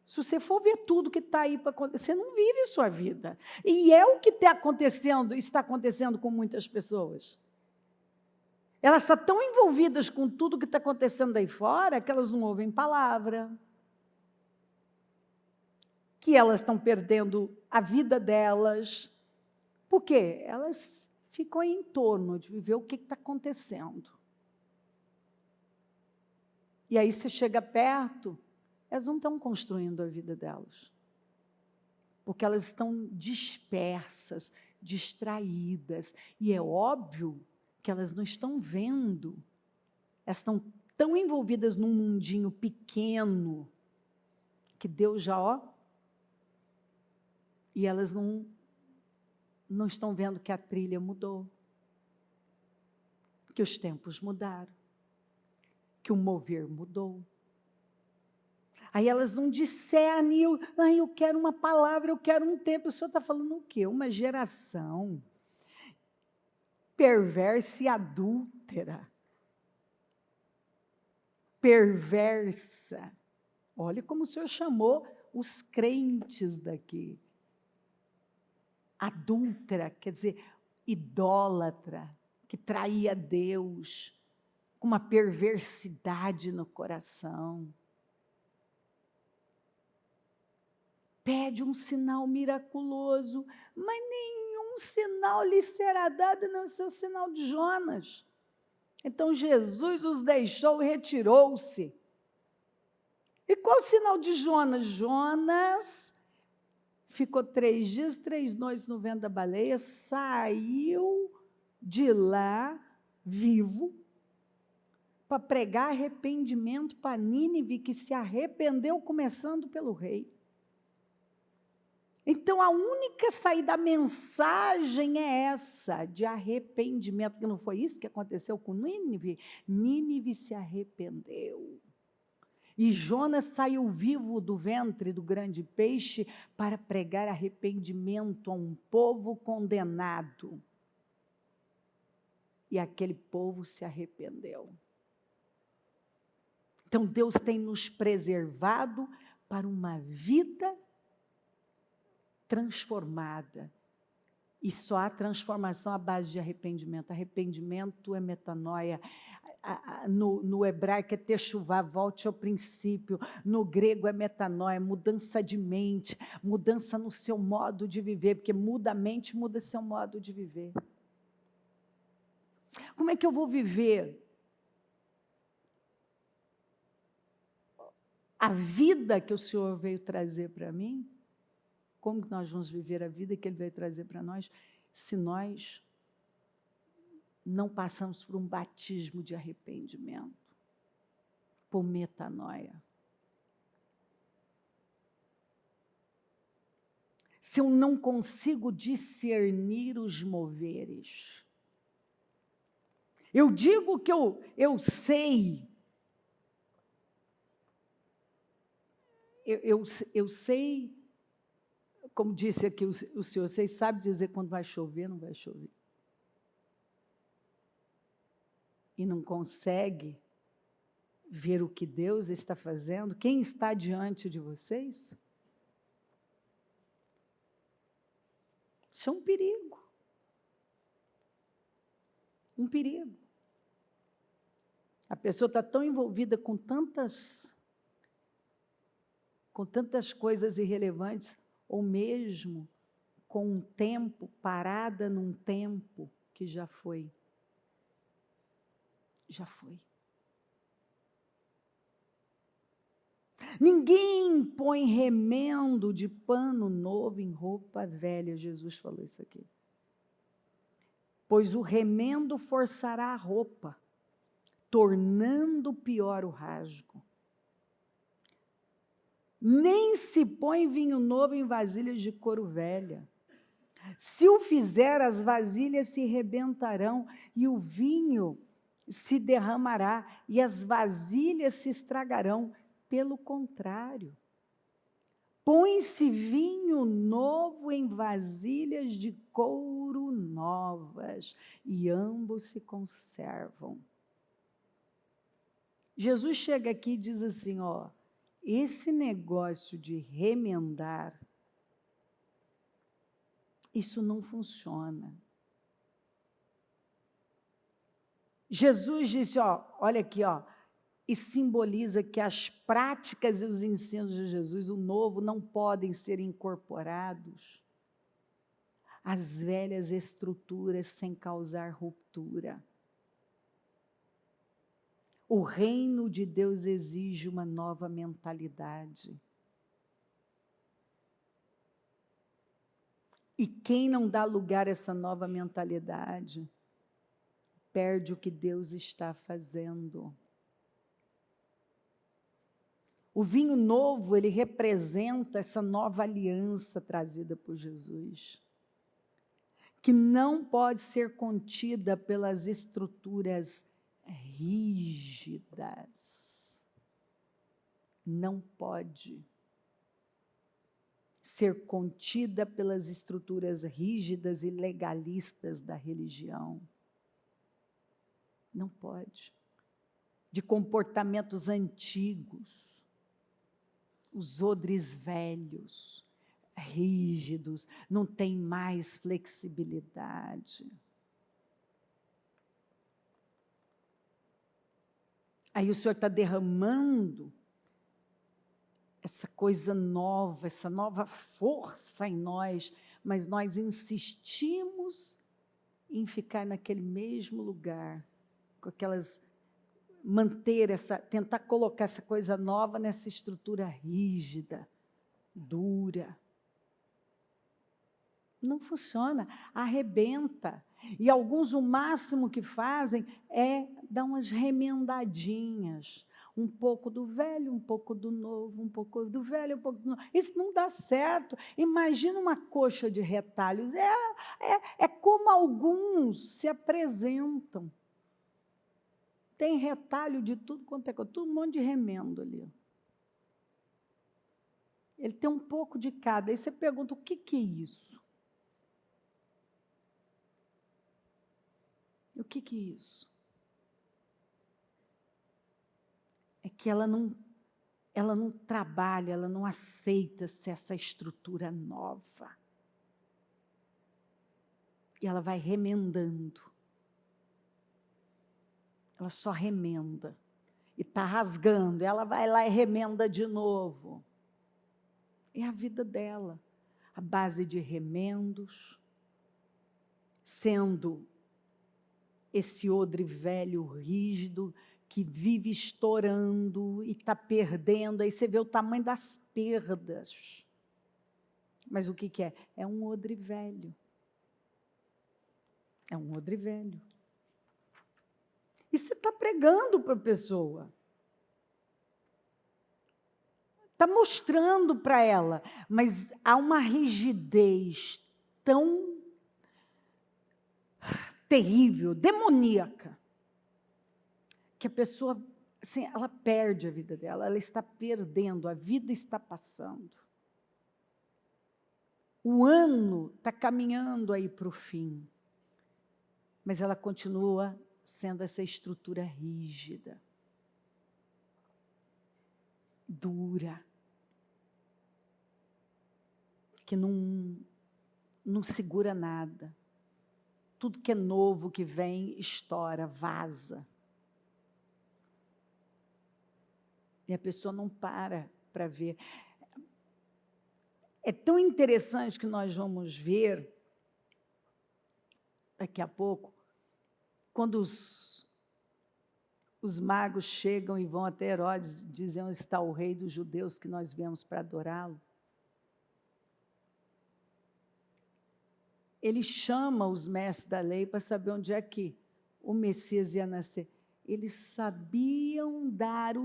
Se você for ver tudo que está aí para acontecer, você não vive sua vida. E é o que está acontecendo com muitas pessoas. Elas estão tão envolvidas com tudo que está acontecendo aí fora, que elas não ouvem palavra, que elas estão perdendo a vida delas. Por quê? Elas ficam em torno de viver o que está acontecendo. E aí você chega perto, elas não estão construindo a vida delas, porque elas estão dispersas, distraídas, e é óbvio que elas não estão vendo, elas estão tão envolvidas num mundinho pequeno, que Deus já, e elas não estão vendo que a trilha mudou, que os tempos mudaram, que o mover mudou. Aí elas não discernem, eu quero uma palavra, eu quero um tempo. O senhor está falando o quê? Uma geração perversa e adúltera. Perversa. Olha como o senhor chamou os crentes daqui. Adúltera, quer dizer, idólatra, que traía Deus, com uma perversidade no coração. Pede um sinal miraculoso, mas nenhum sinal lhe será dado, não ser o sinal de Jonas. Então Jesus os deixou e retirou-se. E qual o sinal de Jonas? Jonas ficou 3 dias, 3 noites no ventre da baleia, saiu de lá vivo para pregar arrependimento para Nínive, que se arrependeu começando pelo rei. Então, a única saída da mensagem é essa, de arrependimento, porque não foi isso que aconteceu com Nínive? Nínive se arrependeu. E Jonas saiu vivo do ventre do grande peixe para pregar arrependimento a um povo condenado. E aquele povo se arrependeu. Então, Deus tem nos preservado para uma vida transformada. E só há transformação à base de arrependimento. Arrependimento é metanoia. No hebraico é techuvá, volte ao princípio. No grego é metanoia, mudança de mente, mudança no seu modo de viver, porque muda a mente, muda seu modo de viver. Como é que eu vou viver a vida que o Senhor veio trazer para mim? Como que nós vamos viver a vida que Ele veio trazer para nós, se nós não passamos por um batismo de arrependimento, por metanoia. Se eu não consigo discernir os moveres, eu digo que eu sei, eu sei, como disse aqui o senhor, vocês sabem dizer quando vai chover, não vai chover. E não consegue ver o que Deus está fazendo? Quem está diante de vocês? Isso é um perigo. Um perigo. A pessoa está tão envolvida com tantas coisas irrelevantes, ou mesmo com um tempo, parada num tempo que já foi. Já foi. Ninguém põe remendo de pano novo em roupa velha. Jesus falou isso aqui. Pois o remendo forçará a roupa, tornando pior o rasgo. Nem se põe vinho novo em vasilhas de couro velha. Se o fizer, as vasilhas se rebentarão e o vinho se derramará e as vasilhas se estragarão. Pelo contrário, põe-se vinho novo em vasilhas de couro novas e ambos se conservam. Jesus chega aqui e diz assim, ó, esse negócio de remendar, isso não funciona. Jesus disse, ó, olha aqui, ó, e simboliza que as práticas e os ensinos de Jesus, o novo, não podem ser incorporados às velhas estruturas sem causar ruptura. O reino de Deus exige uma nova mentalidade. E quem não dá lugar a essa nova mentalidade, perde o que Deus está fazendo. O vinho novo, ele representa essa nova aliança trazida por Jesus, que não pode ser contida pelas estruturas rígidas. Não pode ser contida pelas estruturas rígidas e legalistas da religião. Não pode. De comportamentos antigos, os odres velhos, rígidos, não tem mais flexibilidade. Aí o Senhor está derramando essa coisa nova, essa nova força em nós, mas nós insistimos em ficar naquele mesmo lugar, com aquelas, tentar colocar essa coisa nova nessa estrutura rígida, dura. Não funciona, arrebenta. E alguns o máximo que fazem é dar umas remendadinhas. Um pouco do velho, um pouco do novo, um pouco do velho, um pouco do novo. Isso não dá certo. Imagina uma coxa de retalhos. É como alguns se apresentam. Tem retalho de tudo quanto é coisa, tudo um monte de remendo ali. Ele tem um pouco de cada. Aí você pergunta, o que é isso? O que é isso? É que ela não trabalha, ela não aceita-se essa estrutura nova. E ela vai remendando. Ela só remenda. E está rasgando, ela vai lá e remenda de novo. É a vida dela. A base de remendos, sendo esse odre velho, rígido, que vive estourando e está perdendo. Aí você vê o tamanho das perdas. Mas o que é? É um odre velho. É um odre velho. E você está pregando para a pessoa. Está mostrando para ela, mas há uma rigidez tão terrível, demoníaca, que a pessoa, assim, ela perde a vida dela, ela está perdendo, a vida está passando. O ano está caminhando aí para o fim, mas ela continua sendo essa estrutura rígida, dura, que não segura nada. Tudo que é novo, que vem, estoura, vaza. E a pessoa não para ver. É tão interessante que nós vamos ver, daqui a pouco, quando os magos chegam e vão até Herodes, dizem onde está o rei dos judeus que nós viemos para adorá-lo. Ele chama os mestres da lei para saber onde é que o Messias ia nascer. Eles sabiam dar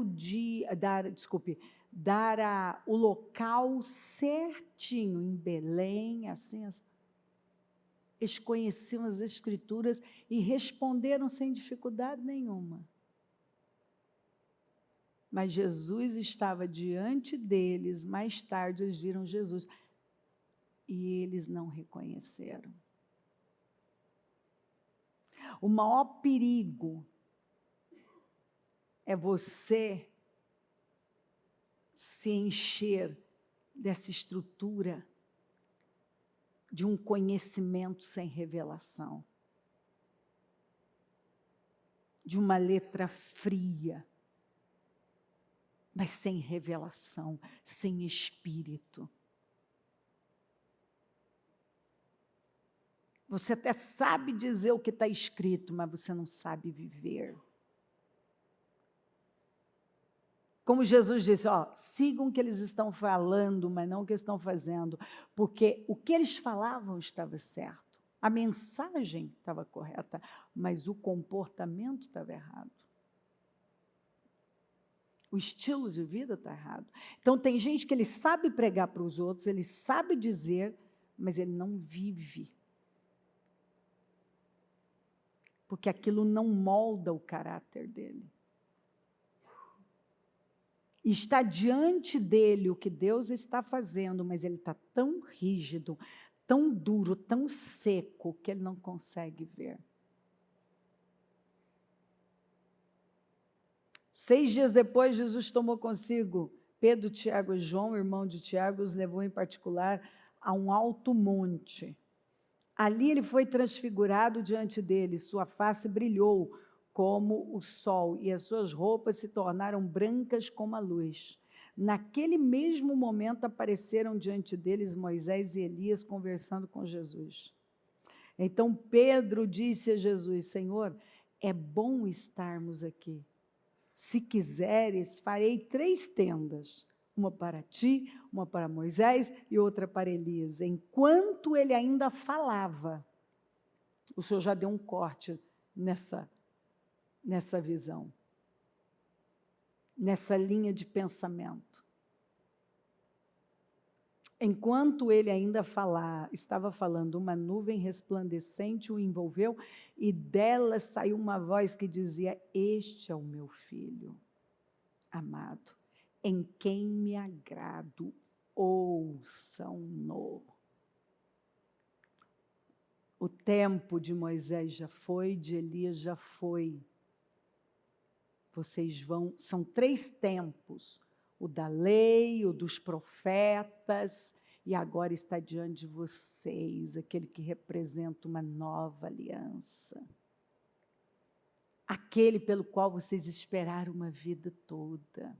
o local certinho, em Belém, assim. Eles conheciam as Escrituras e responderam sem dificuldade nenhuma. Mas Jesus estava diante deles, mais tarde eles viram Jesus. E eles não reconheceram. O maior perigo é você se encher dessa estrutura de um conhecimento sem revelação, de uma letra fria, mas sem revelação, sem espírito. Você até sabe dizer o que está escrito, mas você não sabe viver. Como Jesus disse, sigam o que eles estão falando, mas não o que estão fazendo, porque o que eles falavam estava certo, a mensagem estava correta, mas o comportamento estava errado. O estilo de vida está errado. Então, tem gente que ele sabe pregar para os outros, ele sabe dizer, mas ele não vive. Porque aquilo não molda o caráter dele. E está diante dele o que Deus está fazendo, mas ele está tão rígido, tão duro, tão seco, que ele não consegue ver. 6 dias depois, Jesus tomou consigo Pedro, Tiago e João, irmão de Tiago, os levou em particular a um alto monte. Ali ele foi transfigurado diante dele, sua face brilhou como o sol, e as suas roupas se tornaram brancas como a luz. Naquele mesmo momento apareceram diante deles Moisés e Elias conversando com Jesus. Então Pedro disse a Jesus, Senhor, é bom estarmos aqui. Se quiseres, farei 3 tendas, uma para ti, uma para Moisés e outra para Elias. Enquanto ele ainda falava, o Senhor já deu um corte nessa visão, nessa linha de pensamento. Enquanto ele ainda estava falando, uma nuvem resplandecente o envolveu e dela saiu uma voz que dizia, este é o meu filho amado, em quem me agrado, ouçam-no. O tempo de Moisés já foi, de Elias já foi. São 3 tempos, o da lei, o dos profetas, e agora está diante de vocês, aquele que representa uma nova aliança. Aquele pelo qual vocês esperaram uma vida toda.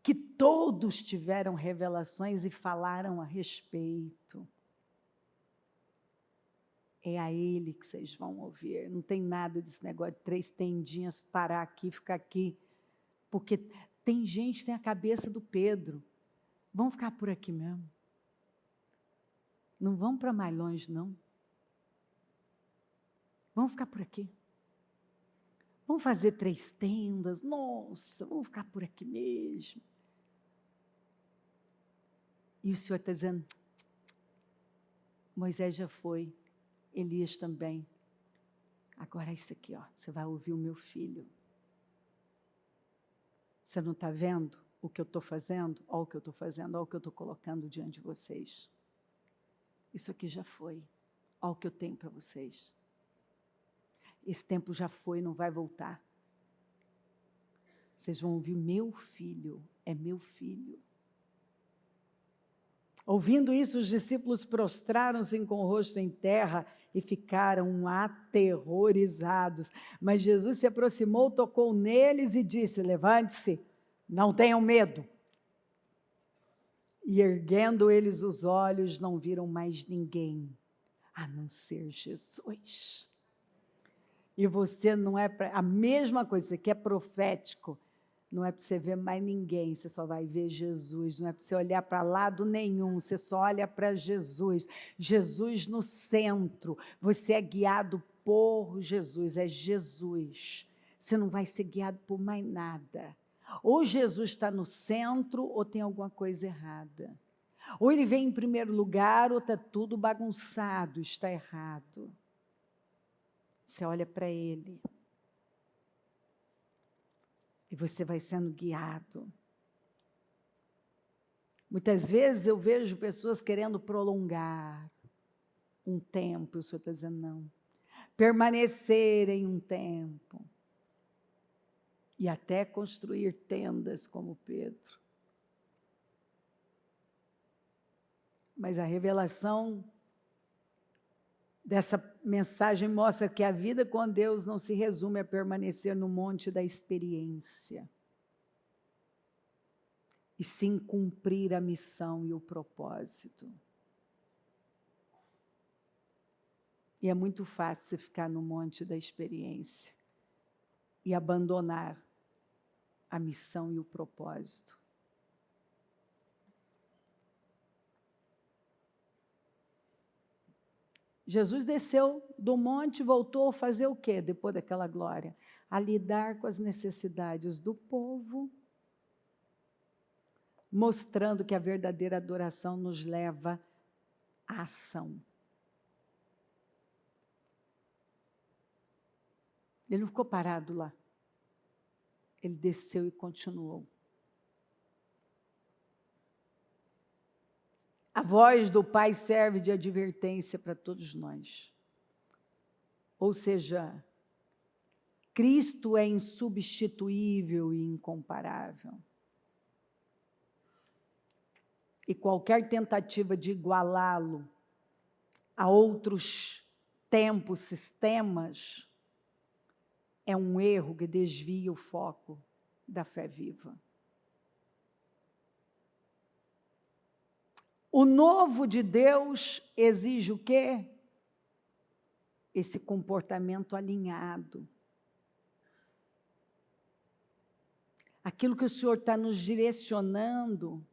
Que todos tiveram revelações e falaram a respeito. É a ele que vocês vão ouvir. Não tem nada desse negócio de 3 tendinhas, parar aqui, ficar aqui. Porque tem gente que tem a cabeça do Pedro. Vão ficar por aqui mesmo. Não vão para mais longe, não. Vão ficar por aqui. Vamos fazer 3 tendas, nossa, vamos ficar por aqui mesmo. E o Senhor está dizendo, Moisés já foi, Elias também. Agora é isso aqui, ó, você vai ouvir o meu filho. Você não está vendo o que eu estou fazendo? Olha o que eu estou fazendo, olha o que eu estou colocando diante de vocês. Isso aqui já foi, olha o que eu tenho para vocês. Esse tempo já foi, não vai voltar. Vocês vão ouvir, meu filho, é meu filho. Ouvindo isso, os discípulos prostraram-se com o rosto em terra e ficaram aterrorizados. Mas Jesus se aproximou, tocou neles e disse, levante-se, não tenham medo. E erguendo eles os olhos, não viram mais ninguém, a não ser Jesus. E você não é a mesma coisa, você quer profético, não é para você ver mais ninguém, você só vai ver Jesus, não é para você olhar para lado nenhum, você só olha para Jesus, Jesus no centro, você é guiado por Jesus, é Jesus, você não vai ser guiado por mais nada, ou Jesus está no centro, ou tem alguma coisa errada, ou ele vem em primeiro lugar, ou está tudo bagunçado, está errado, você olha para ele, e você vai sendo guiado. Muitas vezes eu vejo pessoas querendo prolongar um tempo, o Senhor está dizendo não. Permanecer em um tempo. E até construir tendas como Pedro. Mas a revelação dessa mensagem mostra que a vida com Deus não se resume a permanecer no monte da experiência. E sim cumprir a missão e o propósito. E é muito fácil você ficar no monte da experiência e abandonar a missão e o propósito. Jesus desceu do monte e voltou a fazer o quê depois daquela glória? A lidar com as necessidades do povo, mostrando que a verdadeira adoração nos leva à ação. Ele não ficou parado lá. Ele desceu e continuou. A voz do Pai serve de advertência para todos nós. Ou seja, Cristo é insubstituível e incomparável. E qualquer tentativa de igualá-lo a outros tempos, sistemas, é um erro que desvia o foco da fé viva. O novo de Deus exige o quê? Esse comportamento alinhado. Aquilo que o Senhor está nos direcionando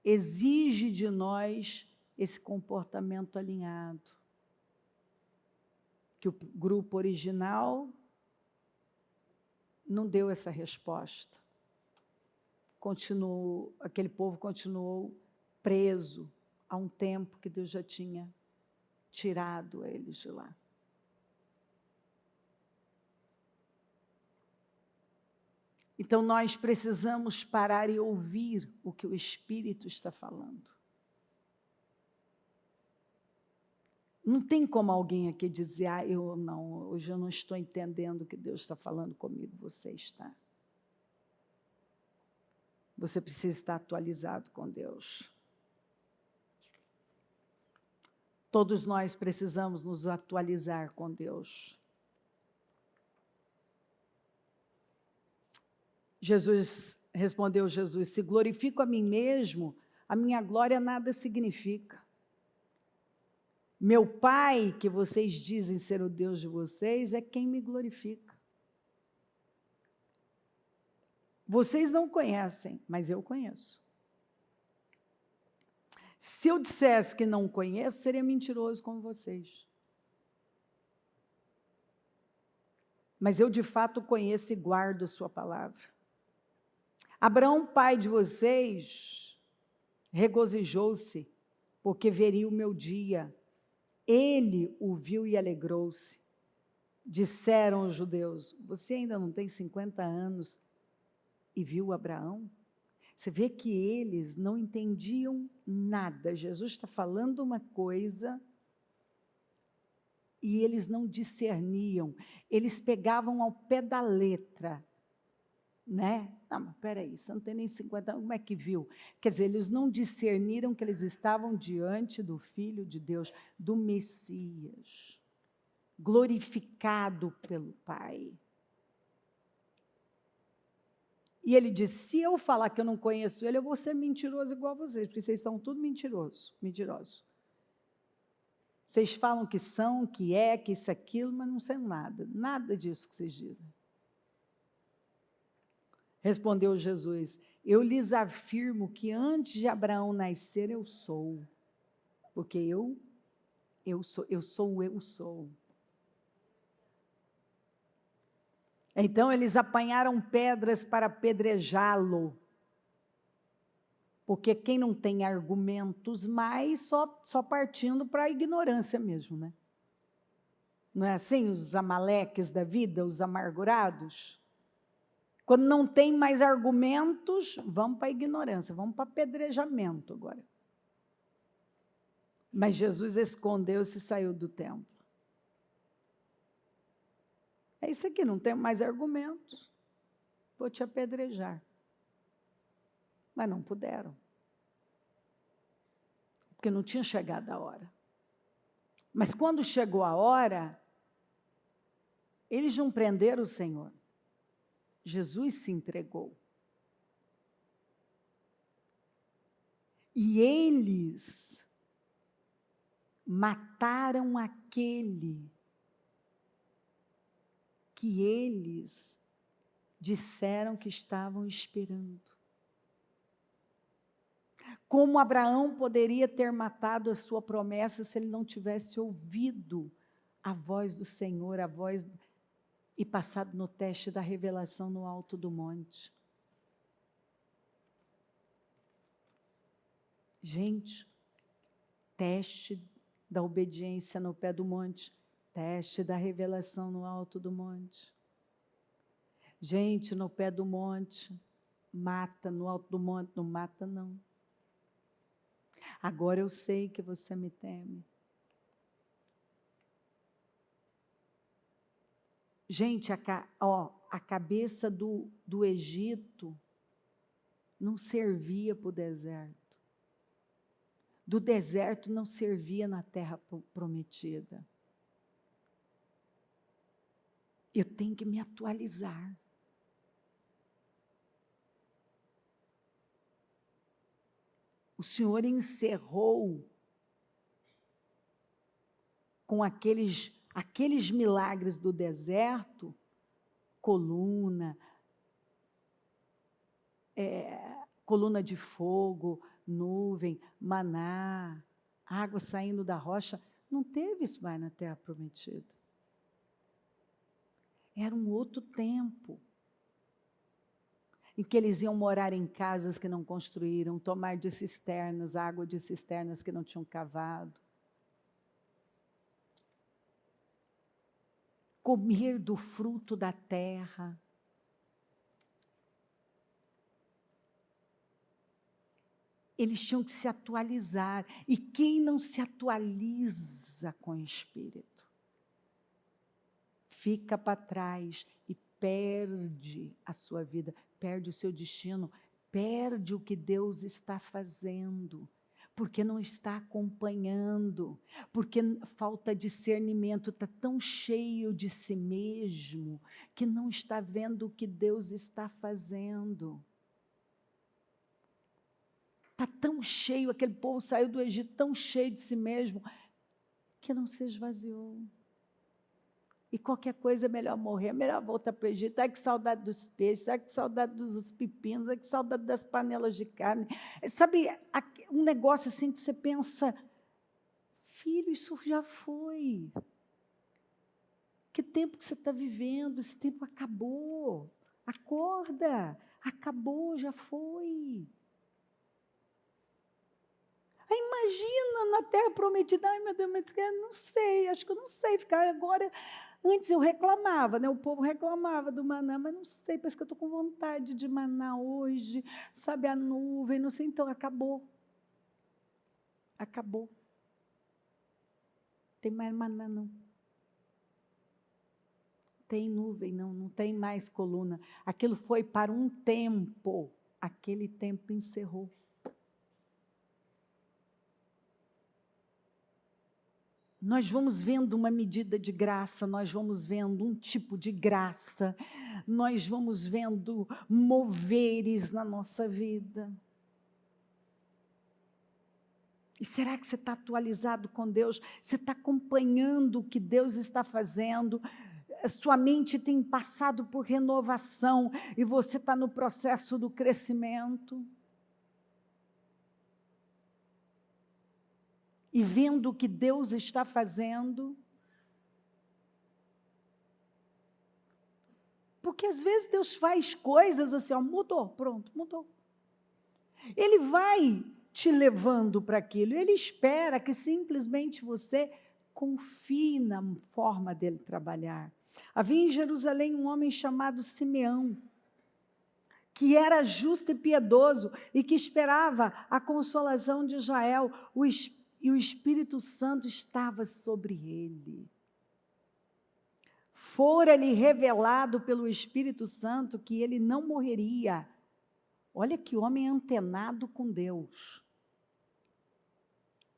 exige de nós esse comportamento alinhado. Que o grupo original não deu essa resposta. Aquele povo continuou preso a um tempo que Deus já tinha tirado eles de lá. Então nós precisamos parar e ouvir o que o Espírito está falando. Não tem como alguém aqui dizer, hoje eu não estou entendendo o que Deus está falando comigo, você está. Você precisa estar atualizado com Deus. Todos nós precisamos nos atualizar com Deus. Respondeu Jesus, se glorifico a mim mesmo, a minha glória nada significa. Meu Pai, que vocês dizem ser o Deus de vocês, é quem me glorifica. Vocês não conhecem, mas eu conheço. Se eu dissesse que não conheço, seria mentiroso como vocês. mas eu de fato conheço e guardo a sua palavra. Abraão, pai de vocês, regozijou-se, porque veria o meu dia. Ele o viu e alegrou-se. Disseram os judeus: você ainda não tem 50 anos e viu Abraão? Você vê que eles não entendiam nada. Jesus está falando uma coisa e eles não discerniam. Eles pegavam ao pé da letra, né? Não, mas peraí, você não tem nem 50 anos, como é que viu? Quer dizer, eles não discerniram que eles estavam diante do Filho de Deus, do Messias, glorificado pelo Pai. E ele disse: se eu falar que eu não conheço ele, eu vou ser mentiroso igual a vocês, porque vocês estão tudo mentirosos. Vocês falam que são, que é, que isso, aquilo, mas não são nada. Nada disso que vocês dizem. Respondeu Jesus: eu lhes afirmo que antes de Abraão nascer, eu sou. Porque eu sou. Então eles apanharam pedras para apedrejá-lo. Porque quem não tem argumentos mais, só partindo para a ignorância mesmo, né? Não é assim? Os amaleques da vida, os amargurados. Quando não tem mais argumentos, vamos para a ignorância, vamos para apedrejamento agora. Mas Jesus escondeu-se e saiu do templo. É isso aqui, não tem mais argumentos. Vou te apedrejar. Mas não puderam. Porque não tinha chegado a hora. Mas quando chegou a hora, eles não prenderam o Senhor. Jesus se entregou. E eles mataram aquele que eles disseram que estavam esperando. Como Abraão poderia ter matado a sua promessa se ele não tivesse ouvido a voz do Senhor, a voz e passado no teste da revelação no alto do monte? Gente, teste da obediência no pé do monte, teste da revelação no alto do monte. Gente, no pé do monte, mata, no alto do monte, não mata não. Agora eu sei que você me teme. Gente, a cabeça do Egito não servia para o deserto. Do deserto não servia na terra prometida. Eu tenho que me atualizar. O Senhor encerrou com aqueles milagres do deserto, coluna de fogo, nuvem, maná, água saindo da rocha. Não teve isso mais na terra prometida. Era um outro tempo, em que eles iam morar em casas que não construíram, tomar de cisternas, água de cisternas que não tinham cavado. Comer do fruto da terra. Eles tinham que se atualizar. E quem não se atualiza com o Espírito, fica para trás e perde a sua vida, perde o seu destino, perde o que Deus está fazendo, porque não está acompanhando, porque falta discernimento, está tão cheio de si mesmo, que não está vendo o que Deus está fazendo. Está tão cheio, aquele povo saiu do Egito tão cheio de si mesmo, que não se esvaziou. E qualquer coisa é melhor morrer, é melhor voltar para o Egito. Ai, que saudade dos peixes, ai, que saudade dos pepinos, ai, que saudade das panelas de carne. Sabe, um negócio assim que você pensa, filho, isso já foi. Que tempo que você está vivendo? Esse tempo acabou. Acorda. Acabou, já foi. Aí imagina na terra prometida. Ai, meu Deus, mas eu não sei, acho que eu não sei ficar agora. Antes eu reclamava, né? O povo reclamava do maná, mas não sei, parece que eu estou com vontade de maná hoje, sabe, a nuvem, não sei. Então, acabou. Acabou. Tem mais maná, não. Tem nuvem, não tem mais coluna. Aquilo foi para um tempo. Aquele tempo encerrou. Nós vamos vendo uma medida de graça, nós vamos vendo um tipo de graça, nós vamos vendo moveres na nossa vida. E será que você está atualizado com Deus? Você está acompanhando o que Deus está fazendo? Sua mente tem passado por renovação e você está no processo do crescimento? E vendo o que Deus está fazendo? Porque às vezes Deus faz coisas assim, ó, mudou, pronto, mudou. Ele vai te levando para aquilo, ele espera que simplesmente você confie na forma dele trabalhar. Havia em Jerusalém um homem chamado Simeão, que era justo e piedoso e que esperava a consolação de Israel, e o Espírito Santo estava sobre ele. Fora-lhe revelado pelo Espírito Santo que ele não morreria. Olha que homem antenado com Deus.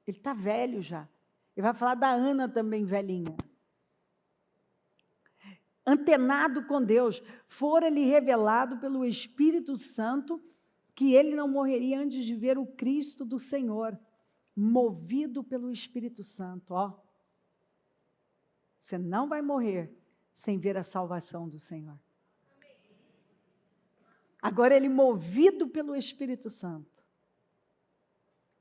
Ele está velho já. Ele vai falar da Ana também, velhinha. Antenado com Deus, fora-lhe revelado pelo Espírito Santo que ele não morreria antes de ver o Cristo do Senhor, movido pelo Espírito Santo. Ó, você não vai morrer sem ver a salvação do Senhor. Agora ele, movido pelo Espírito Santo,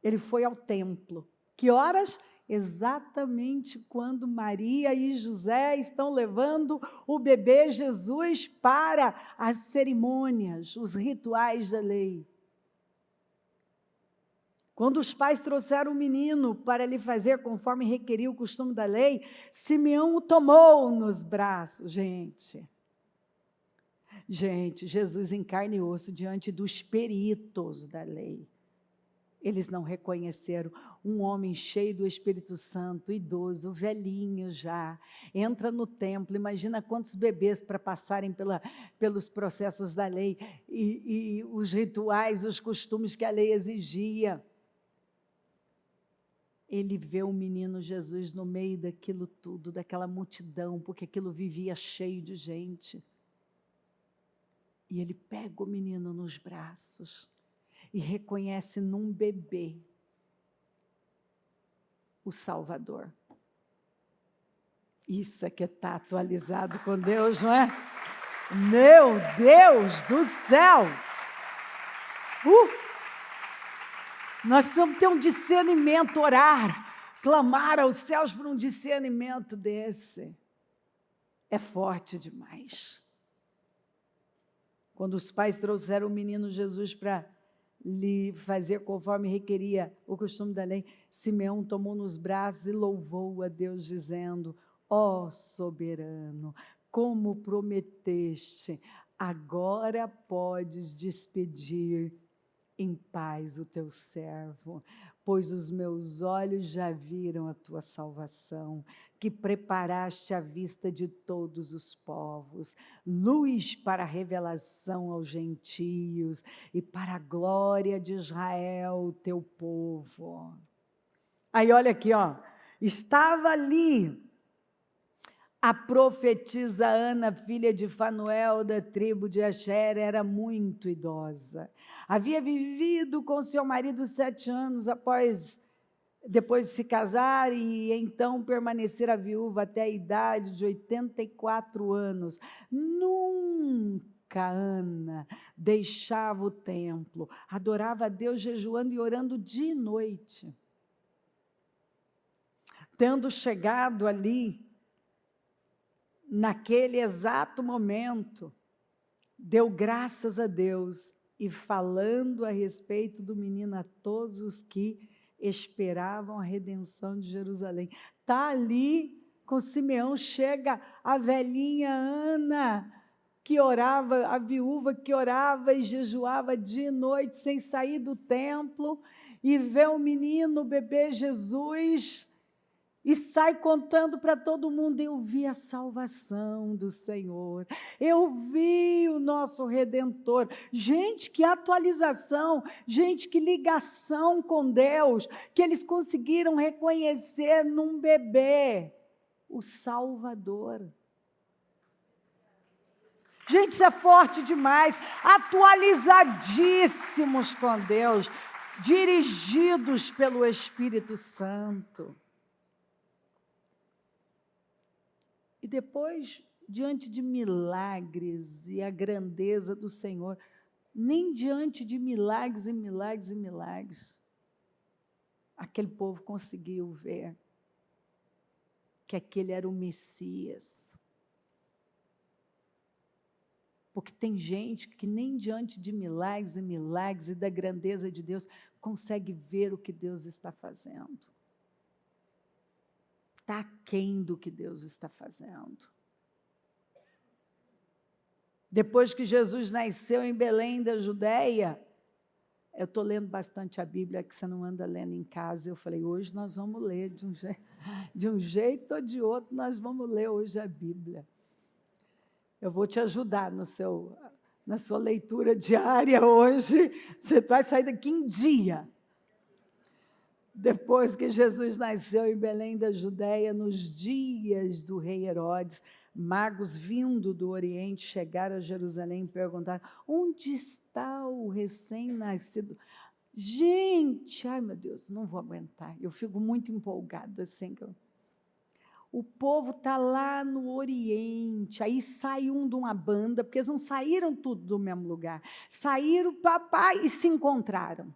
ele foi ao templo. Que horas? Exatamente quando Maria e José estão levando o bebê Jesus para as cerimônias, os rituais da lei. Quando os pais trouxeram o menino para lhe fazer conforme requeria o costume da lei, Simeão o tomou nos braços, gente. Gente, Jesus em carne e osso diante dos peritos da lei. Eles não reconheceram um homem cheio do Espírito Santo, idoso, velhinho já, entra no templo, imagina quantos bebês para passarem pelos processos da lei e os rituais, os costumes que a lei exigia. Ele vê o menino Jesus no meio daquilo tudo, daquela multidão, porque aquilo vivia cheio de gente. E ele pega o menino nos braços e reconhece num bebê o Salvador. Isso é que está atualizado com Deus, não é? Meu Deus do céu! Nós precisamos ter um discernimento, orar, clamar aos céus por um discernimento desse. É forte demais. Quando os pais trouxeram o menino Jesus para lhe fazer conforme requeria o costume da lei, Simeão tomou nos braços e louvou a Deus, dizendo: ó soberano, como prometeste, agora podes despedir em paz o teu servo, pois os meus olhos já viram a tua salvação, que preparaste à vista de todos os povos, luz para a revelação aos gentios e para a glória de Israel, teu povo. Aí olha aqui, ó, estava ali a profetisa Ana, filha de Fanuel, da tribo de Asher, era muito idosa. Havia vivido com seu marido 7 anos depois de se casar, e então permanecer a viúva até a idade de 84 anos. Nunca Ana deixava o templo, adorava a Deus jejuando e orando dia e noite. Tendo chegado ali, naquele exato momento, deu graças a Deus e falando a respeito do menino a todos os que esperavam a redenção de Jerusalém. Está ali com Simeão, chega a velhinha Ana, que orava, a viúva que orava e jejuava dia e noite sem sair do templo, e vê o menino, o bebê Jesus, e sai contando para todo mundo: eu vi a salvação do Senhor, eu vi o nosso Redentor. Gente, que atualização, gente, que ligação com Deus, que eles conseguiram reconhecer num bebê o Salvador. Gente, isso é forte demais, atualizadíssimos com Deus, dirigidos pelo Espírito Santo. E depois, diante de milagres e a grandeza do Senhor, nem diante de milagres e milagres e milagres, aquele povo conseguiu ver que aquele era o Messias. Porque tem gente que nem diante de milagres e milagres e da grandeza de Deus consegue ver o que Deus está fazendo. Está aquém do que Deus está fazendo. Depois que Jesus nasceu em Belém da Judéia, eu estou lendo bastante a Bíblia, que você não anda lendo em casa. Eu falei, hoje nós vamos ler de um jeito ou de outro, nós vamos ler hoje a Bíblia. Eu vou te ajudar na sua leitura diária hoje. Você vai sair daqui em dia. Depois que Jesus nasceu em Belém da Judéia, nos dias do rei Herodes, magos vindo do Oriente chegaram a Jerusalém e perguntaram: onde está o recém-nascido? Gente, ai meu Deus, não vou aguentar. Eu fico muito empolgada assim. O povo está lá no Oriente, aí sai de uma banda, porque eles não saíram tudo do mesmo lugar. Saíram, papai, e se encontraram.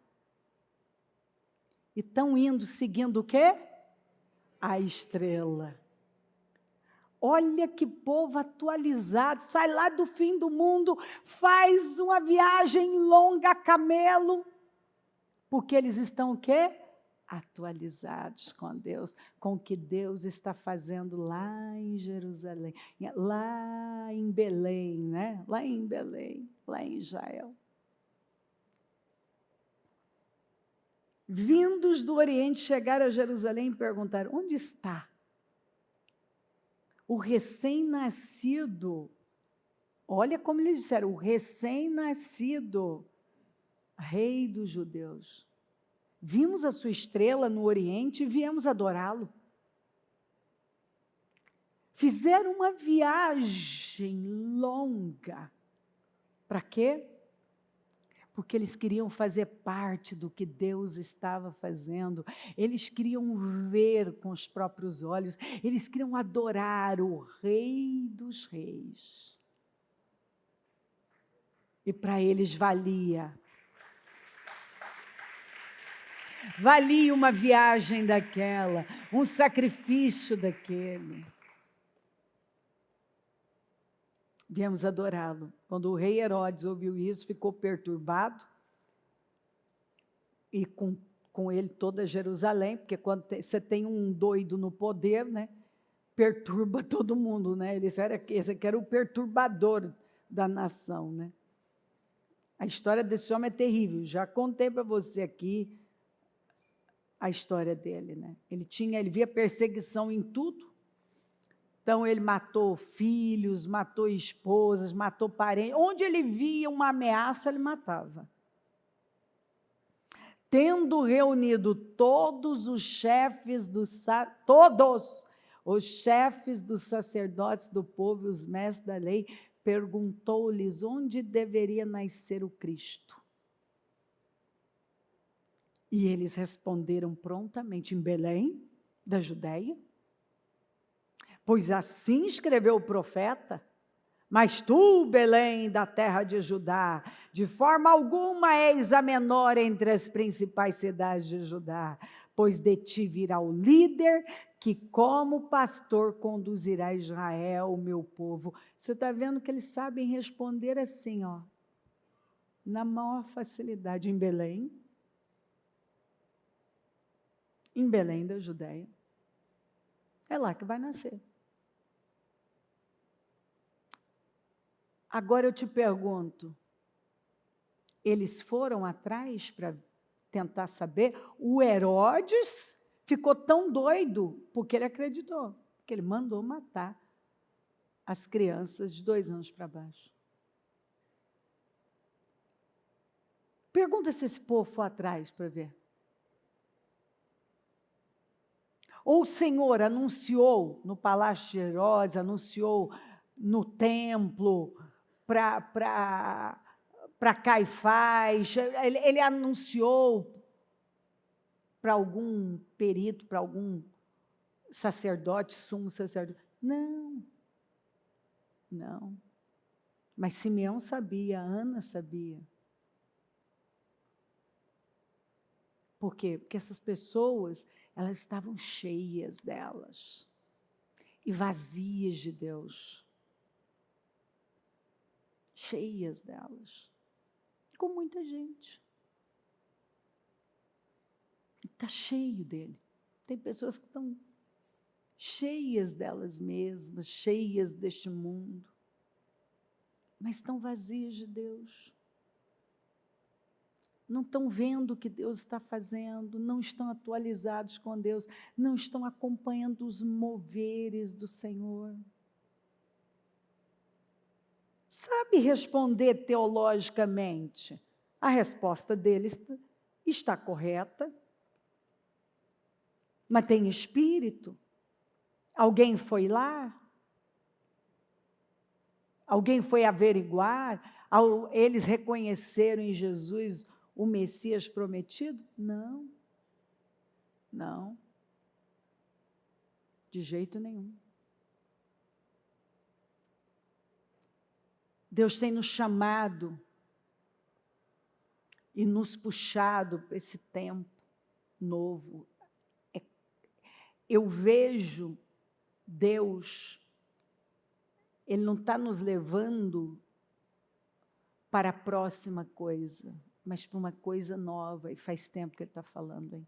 E estão indo, seguindo o quê? A estrela. Olha que povo atualizado, sai lá do fim do mundo, faz uma viagem longa a camelo, porque eles estão o quê? Atualizados com Deus, com o que Deus está fazendo lá em Jerusalém, lá em Belém, né? Lá em Belém, lá em Israel. Vindos do Oriente, chegaram a Jerusalém e perguntaram: onde está o recém-nascido? Olha como eles disseram: o recém-nascido Rei dos Judeus. Vimos a sua estrela no Oriente e viemos adorá-lo. Fizeram uma viagem longa. Para quê? Porque eles queriam fazer parte do que Deus estava fazendo. Eles queriam ver com os próprios olhos. Eles queriam adorar o Rei dos Reis. E para eles valia uma viagem daquela, um sacrifício daquele. Viemos adorá-lo. Quando o rei Herodes ouviu isso, ficou perturbado, e com ele toda Jerusalém, porque quando você tem um doido no poder, né, perturba todo mundo, né? Esse aqui era o perturbador da nação, né? A história desse homem é terrível, já contei para você aqui a história dele, né? Ele via perseguição em tudo. Então ele matou filhos, matou esposas, matou parentes. Onde ele via uma ameaça, ele matava. Tendo reunido todos os chefes dos sacerdotes do povo e os mestres da lei, perguntou-lhes onde deveria nascer o Cristo. E eles responderam prontamente: em Belém, da Judéia. Pois assim escreveu o profeta: mas tu, Belém, da terra de Judá, de forma alguma és a menor entre as principais cidades de Judá, pois de ti virá o líder que como pastor conduzirá Israel, o meu povo. Você está vendo que eles sabem responder assim, ó, na maior facilidade, em Belém da Judéia. É lá que vai nascer. Agora eu te pergunto, eles foram atrás para tentar saber? O Herodes ficou tão doido porque ele acreditou, que ele mandou matar as crianças de 2 anos para baixo. Pergunta se esse povo foi atrás para ver. Ou o Senhor anunciou no Palácio de Herodes, anunciou no templo, para Caifás, ele anunciou para algum perito, para algum sacerdote, sumo sacerdote. Não. Mas Simeão sabia, Ana sabia. Por quê? Porque essas pessoas, elas estavam cheias delas e vazias de Deus. Cheias delas. Com muita gente. Está cheio dele. Tem pessoas que estão cheias delas mesmas, cheias deste mundo, mas estão vazias de Deus. Não estão vendo o que Deus está fazendo, não estão atualizados com Deus, não estão acompanhando os moveres do Senhor. Sabe responder teologicamente? A resposta deles está correta, mas tem espírito? Alguém foi lá? Alguém foi averiguar? Eles reconheceram em Jesus o Messias prometido? Não. De jeito nenhum. Deus tem nos chamado e nos puxado para esse tempo novo. Eu vejo Deus, Ele não está nos levando para a próxima coisa, mas para uma coisa nova, e faz tempo que Ele está falando, hein?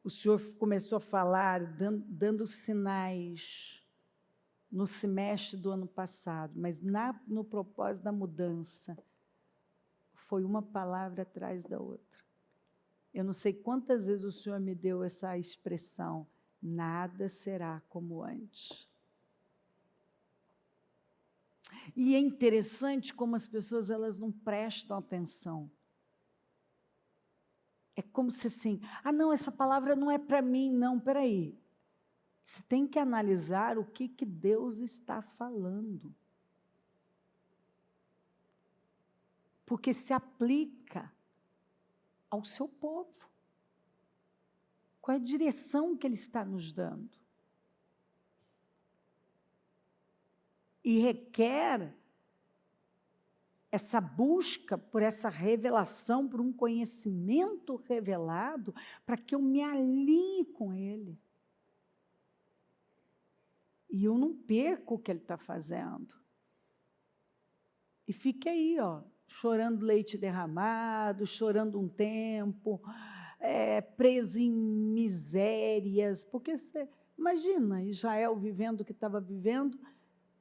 O Senhor começou a falar, dando sinais no semestre do ano passado, mas no propósito da mudança, foi uma palavra atrás da outra. Eu não sei quantas vezes o Senhor me deu essa expressão, nada será como antes. E é interessante como as pessoas elas não prestam atenção. É como se assim, não, essa palavra não é para mim, não, peraí. Você tem que analisar o que Deus está falando. Porque se aplica ao seu povo. Qual é a direção que Ele está nos dando? E requer essa busca por essa revelação, por um conhecimento revelado, para que eu me alinhe com Ele. E eu não perco o que Ele está fazendo. E fique aí, chorando leite derramado, chorando um tempo, preso em misérias, porque você imagina Israel vivendo o que estava vivendo,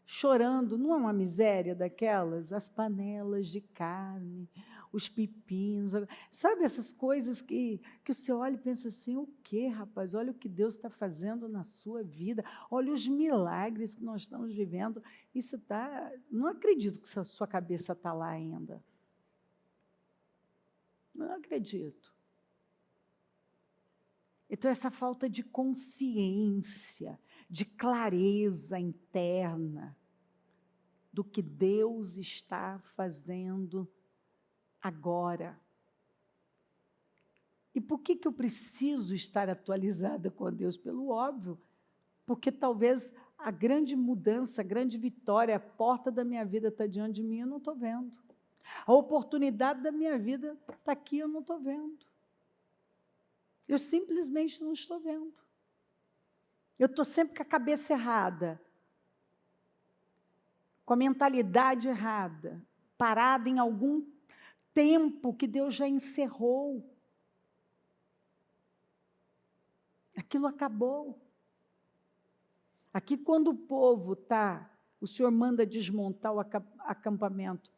chorando, não é uma miséria daquelas? As panelas de carne, os pepinos, sabe essas coisas que você olha e pensa assim, o quê, rapaz? Olha o que Deus está fazendo na sua vida, olha os milagres que nós estamos vivendo, isso está, não acredito que a sua cabeça está lá ainda. Não acredito. Então, essa falta de consciência, de clareza interna do que Deus está fazendo agora. E por que eu preciso estar atualizada com Deus? Pelo óbvio, porque talvez a grande mudança, a grande vitória, a porta da minha vida está diante de mim, eu não estou vendo. A oportunidade da minha vida está aqui, eu não estou vendo. Eu simplesmente não estou vendo. Eu estou sempre com a cabeça errada, com a mentalidade errada, parada em algum tempo que Deus já encerrou. Aquilo acabou. Aqui, quando o povo está, o Senhor manda desmontar o acampamento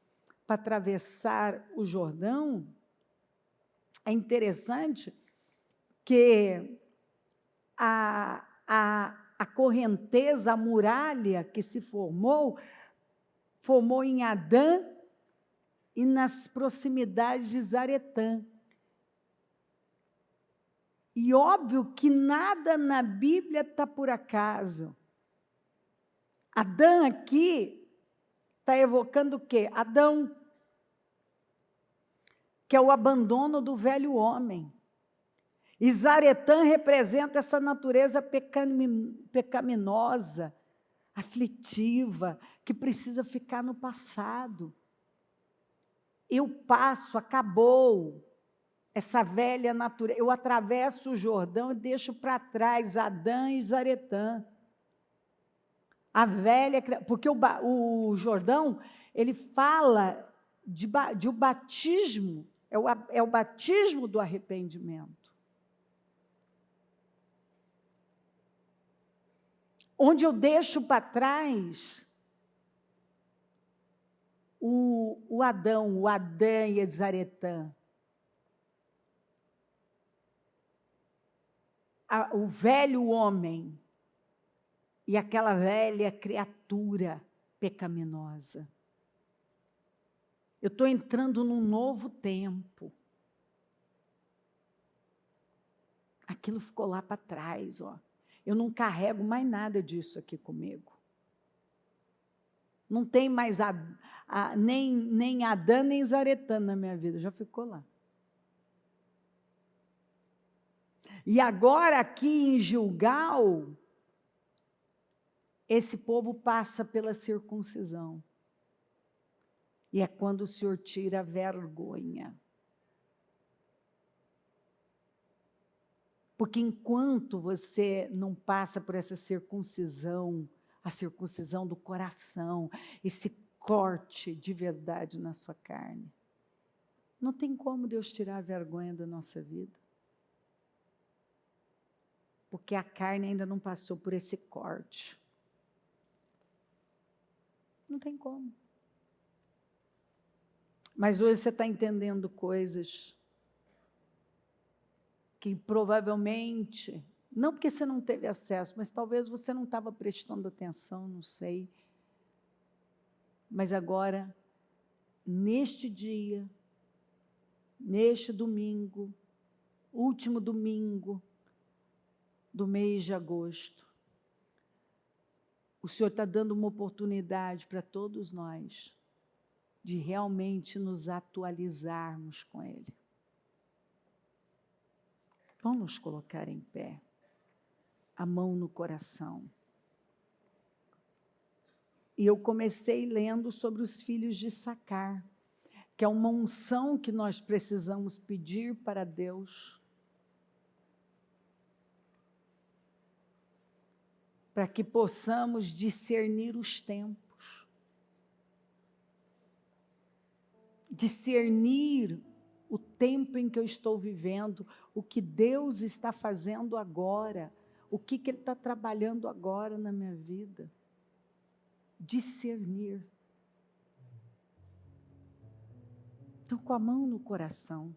para atravessar o Jordão, é interessante que a correnteza, a muralha que se formou em Adã e nas proximidades de Zaretã. E óbvio que nada na Bíblia está por acaso. Adã aqui está evocando o quê? Adão, que é o abandono do velho homem. E Zaretã representa essa natureza pecaminosa, aflitiva, que precisa ficar no passado. Eu passo, acabou essa velha natureza. Eu atravesso o Jordão e deixo para trás Adã e Zaretã. A velha, porque o Jordão, ele fala de um batismo, é o batismo do arrependimento. Onde eu deixo para trás o Adão e Zaretã. O velho homem e aquela velha criatura pecaminosa. Eu estou entrando num novo tempo. Aquilo ficou lá para trás, ó. Eu não carrego mais nada disso aqui comigo. Não tem mais nem Adã, nem Zaretã na minha vida, já ficou lá. E agora aqui em Gilgal, esse povo passa pela circuncisão. E é quando o Senhor tira a vergonha. Porque enquanto você não passa por essa circuncisão, a circuncisão do coração, esse corte de verdade na sua carne, não tem como Deus tirar a vergonha da nossa vida. Porque a carne ainda não passou por esse corte. Não tem como. Mas hoje você está entendendo coisas que provavelmente, não porque você não teve acesso, mas talvez você não estava prestando atenção, não sei. Mas agora, neste dia, neste domingo, último domingo do mês de agosto, o Senhor está dando uma oportunidade para todos nós de realmente nos atualizarmos com Ele. Vamos nos colocar em pé, a mão no coração. E eu comecei lendo sobre os filhos de Issacar, que é uma unção que nós precisamos pedir para Deus, para que possamos discernir os tempos, discernir o tempo em que eu estou vivendo, o que Deus está fazendo agora, o que Ele está trabalhando agora na minha vida. Discernir. Então, com a mão no coração.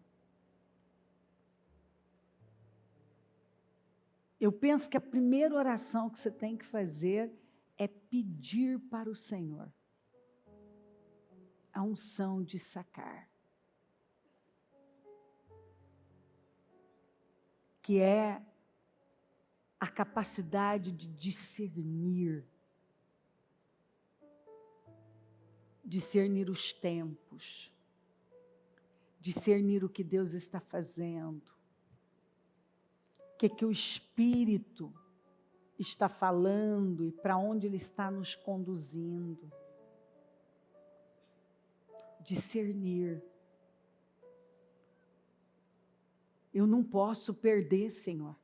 Eu penso que a primeira oração que você tem que fazer é pedir para o Senhor a unção de Issacar, que é a capacidade de discernir os tempos, discernir o que Deus está fazendo, o que o Espírito está falando e para onde Ele está nos conduzindo. discernir. Eu não posso perder, Senhor.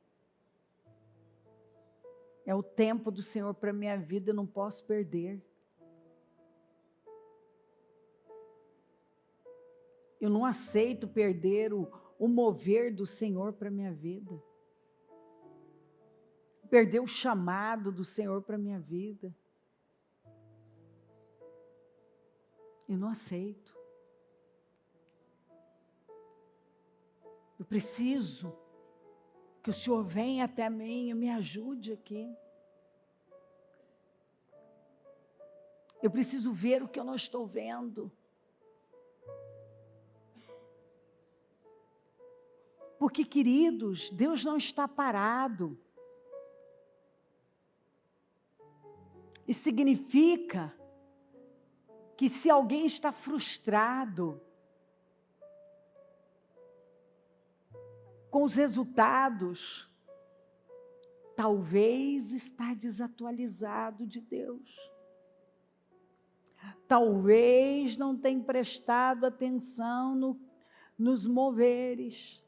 É o tempo do Senhor para a minha vida, eu não posso perder. Eu não aceito perder o mover do Senhor para a minha vida. Perder o chamado do Senhor para a minha vida. Eu não aceito. Eu preciso que o Senhor venha até mim e me ajude aqui. Eu preciso ver o que eu não estou vendo. Porque, queridos, Deus não está parado. Isso significa que se alguém está frustrado com os resultados, talvez está desatualizado de Deus. Talvez não tenha prestado atenção nos moveres.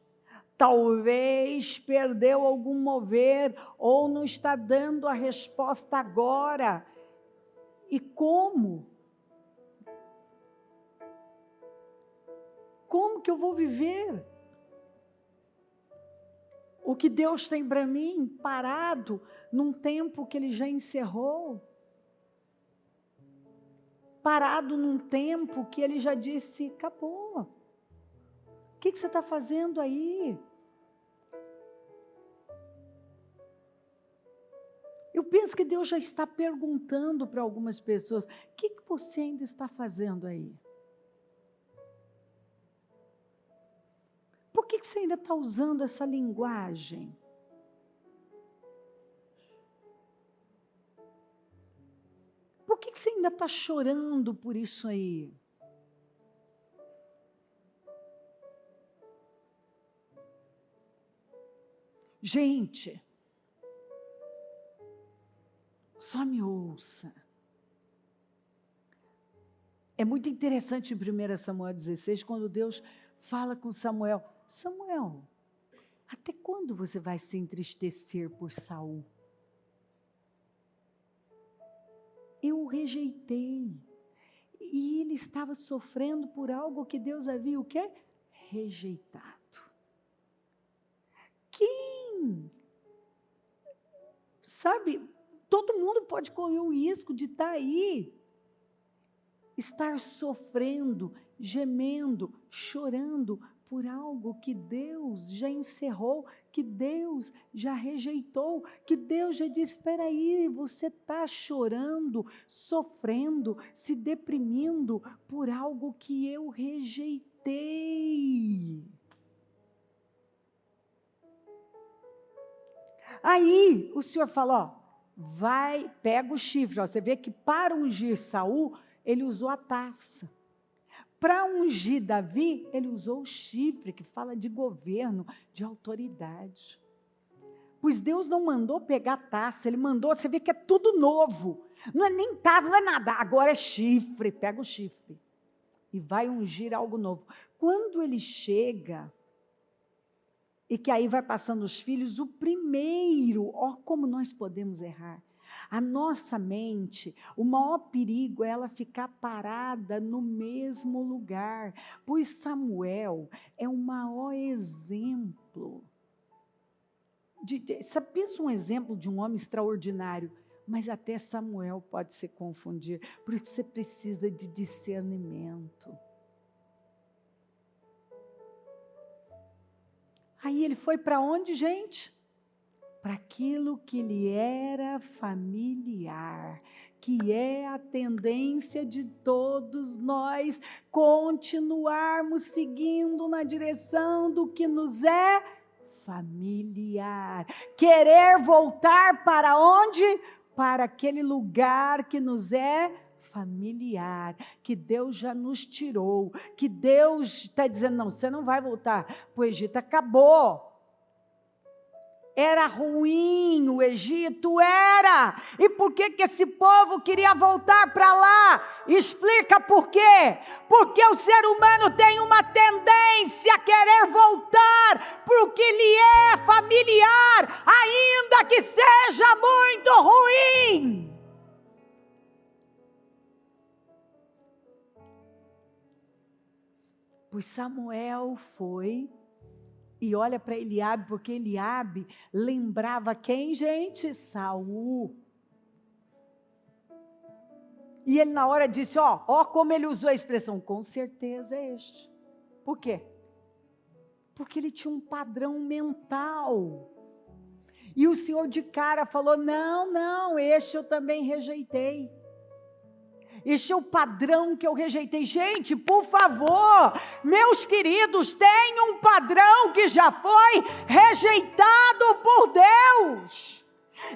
Talvez perdeu algum mover ou não está dando a resposta agora. E como? Como que eu vou viver o que Deus tem para mim parado num tempo que Ele já encerrou? Parado num tempo que Ele já disse, acabou. O que você está fazendo aí? Eu penso que Deus já está perguntando para algumas pessoas, o que você ainda está fazendo aí? Por que você ainda está usando essa linguagem? Por que você ainda está chorando por isso aí? Gente, só me ouça. É muito interessante em 1 Samuel 16, quando Deus fala com Samuel, Samuel, até quando você vai se entristecer por Saul? Eu o rejeitei. E ele estava sofrendo por algo que Deus havia o quê? Rejeitado. Quem? Sabe, todo mundo pode correr o risco de estar aí, estar sofrendo, gemendo, chorando por algo que Deus já encerrou, que Deus já rejeitou, que Deus já disse, espera aí, você está chorando, sofrendo, se deprimindo por algo que eu rejeitei. Aí o Senhor fala, ó, vai, pega o chifre, ó, você vê que para ungir Saul, ele usou a taça. Para ungir Davi, ele usou o chifre, que fala de governo, de autoridade. Pois Deus não mandou pegar taça, Ele mandou, você vê que é tudo novo. Não é nem taça, não é nada, agora é chifre, pega o chifre. E vai ungir algo novo. Quando ele chega, e que aí vai passando os filhos, o primeiro, ó como nós podemos errar. A nossa mente, o maior perigo é ela ficar parada no mesmo lugar, pois Samuel é o maior exemplo. Pensa um exemplo de um homem extraordinário, mas até Samuel pode se confundir, por isso você precisa de discernimento. Aí ele foi para onde, gente? Para aquilo que lhe era familiar, que é a tendência de todos nós continuarmos seguindo na direção do que nos é familiar. Querer voltar para onde? Para aquele lugar que nos é familiar, que Deus já nos tirou, que Deus está dizendo, não, você não vai voltar para o Egito, acabou. Era ruim o Egito? Era. E por que esse povo queria voltar para lá? Explica por quê. Porque o ser humano tem uma tendência a querer voltar para o que lhe é familiar, ainda que seja muito ruim. Pois Samuel foi e olha para Eliabe, porque Eliabe lembrava quem, gente? Saul. E ele na hora disse, ó como ele usou a expressão, com certeza é este. Por quê? Porque ele tinha um padrão mental. E o Senhor de cara falou, não, este eu também rejeitei. Este é o padrão que eu rejeitei. Gente, por favor, meus queridos, tem um padrão que já foi rejeitado por Deus.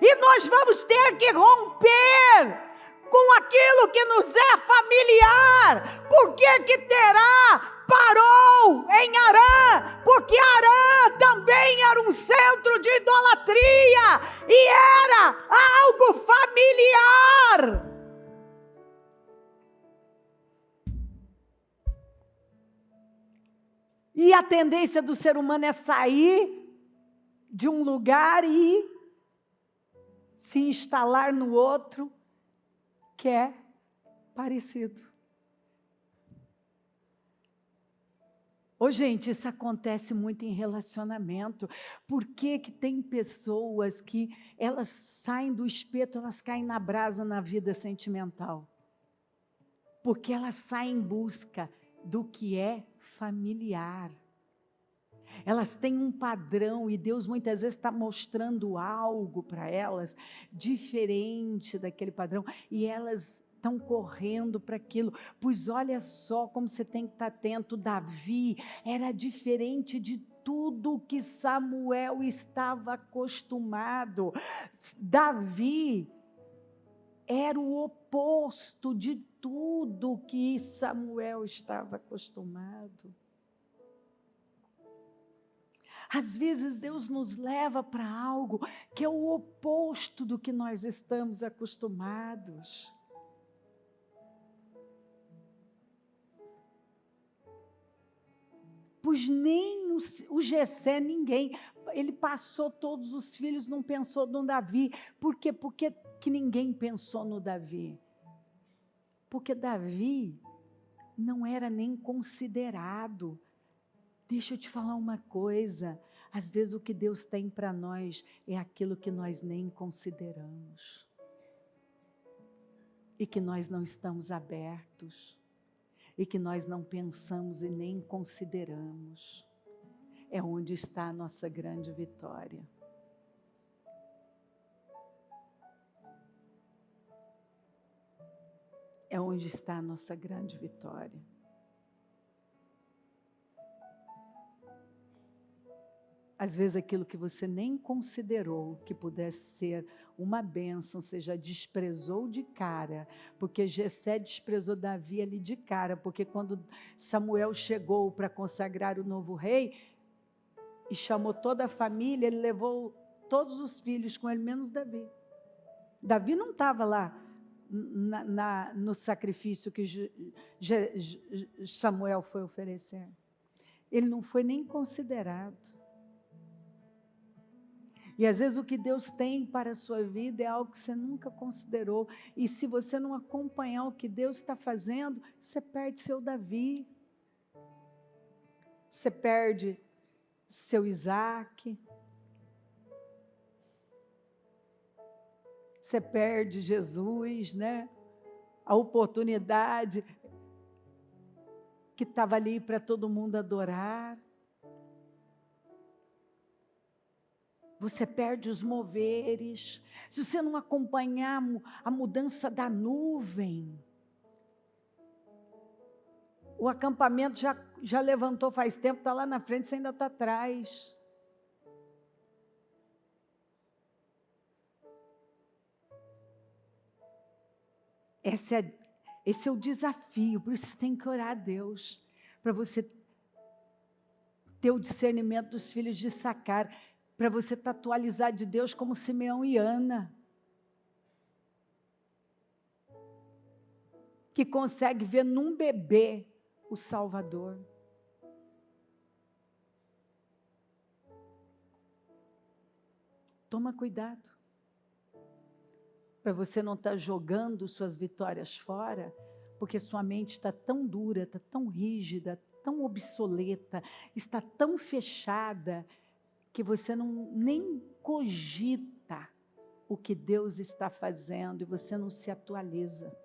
E nós vamos ter que romper com aquilo que nos é familiar. Por que Terá parou em Harã? Porque Harã também era um centro de idolatria e era algo familiar. E a tendência do ser humano é sair de um lugar e se instalar no outro que é parecido. Gente, isso acontece muito em relacionamento. Por que tem pessoas que elas saem do espeto, elas caem na brasa na vida sentimental? Porque elas saem em busca do que é familiar. Elas têm um padrão e Deus muitas vezes está mostrando algo para elas diferente daquele padrão e elas estão correndo para aquilo. Pois olha só como você tem que estar atento. Davi era diferente de tudo que Samuel estava acostumado. Davi era o oposto de tudo que Samuel estava acostumado. Às vezes Deus nos leva para algo que é o oposto do que nós estamos acostumados. Pois nem o Jessé, ninguém, ele passou todos os filhos, não pensou no Davi. Por quê? Porque que ninguém pensou no Davi? Porque Davi não era nem considerado. Deixa eu te falar uma coisa, às vezes o que Deus tem para nós é aquilo que nós nem consideramos. E que nós não estamos abertos. E que nós não pensamos e nem consideramos. É onde está a nossa grande vitória. É onde está a nossa grande vitória. Às vezes aquilo que você nem considerou que pudesse ser uma bênção, você já desprezou de cara, porque Jessé desprezou Davi ali de cara, porque quando Samuel chegou para consagrar o novo rei, e chamou toda a família, ele levou todos os filhos com ele, menos Davi. Davi não estava lá no sacrifício que Samuel foi oferecer. Ele não foi nem considerado. E às vezes o que Deus tem para a sua vida é algo que você nunca considerou. E se você não acompanhar o que Deus está fazendo, você perde seu Davi. Você perde seu Isaac. Você perde Jesus, né? A oportunidade que estava ali para todo mundo adorar. Você perde os moveres. Se você não acompanhar a mudança da nuvem. O acampamento já levantou faz tempo, está lá na frente, você ainda está atrás. Esse é o desafio, por isso você tem que orar a Deus, para você ter o discernimento dos filhos de sacar. para você estar atualizado de Deus como Simeão e Ana, que consegue ver num bebê o Salvador. Toma cuidado, para você não estar jogando suas vitórias fora, porque sua mente está tão dura, está tão rígida, tão obsoleta, está tão fechada, que você nem cogita o que Deus está fazendo, e você não se atualiza.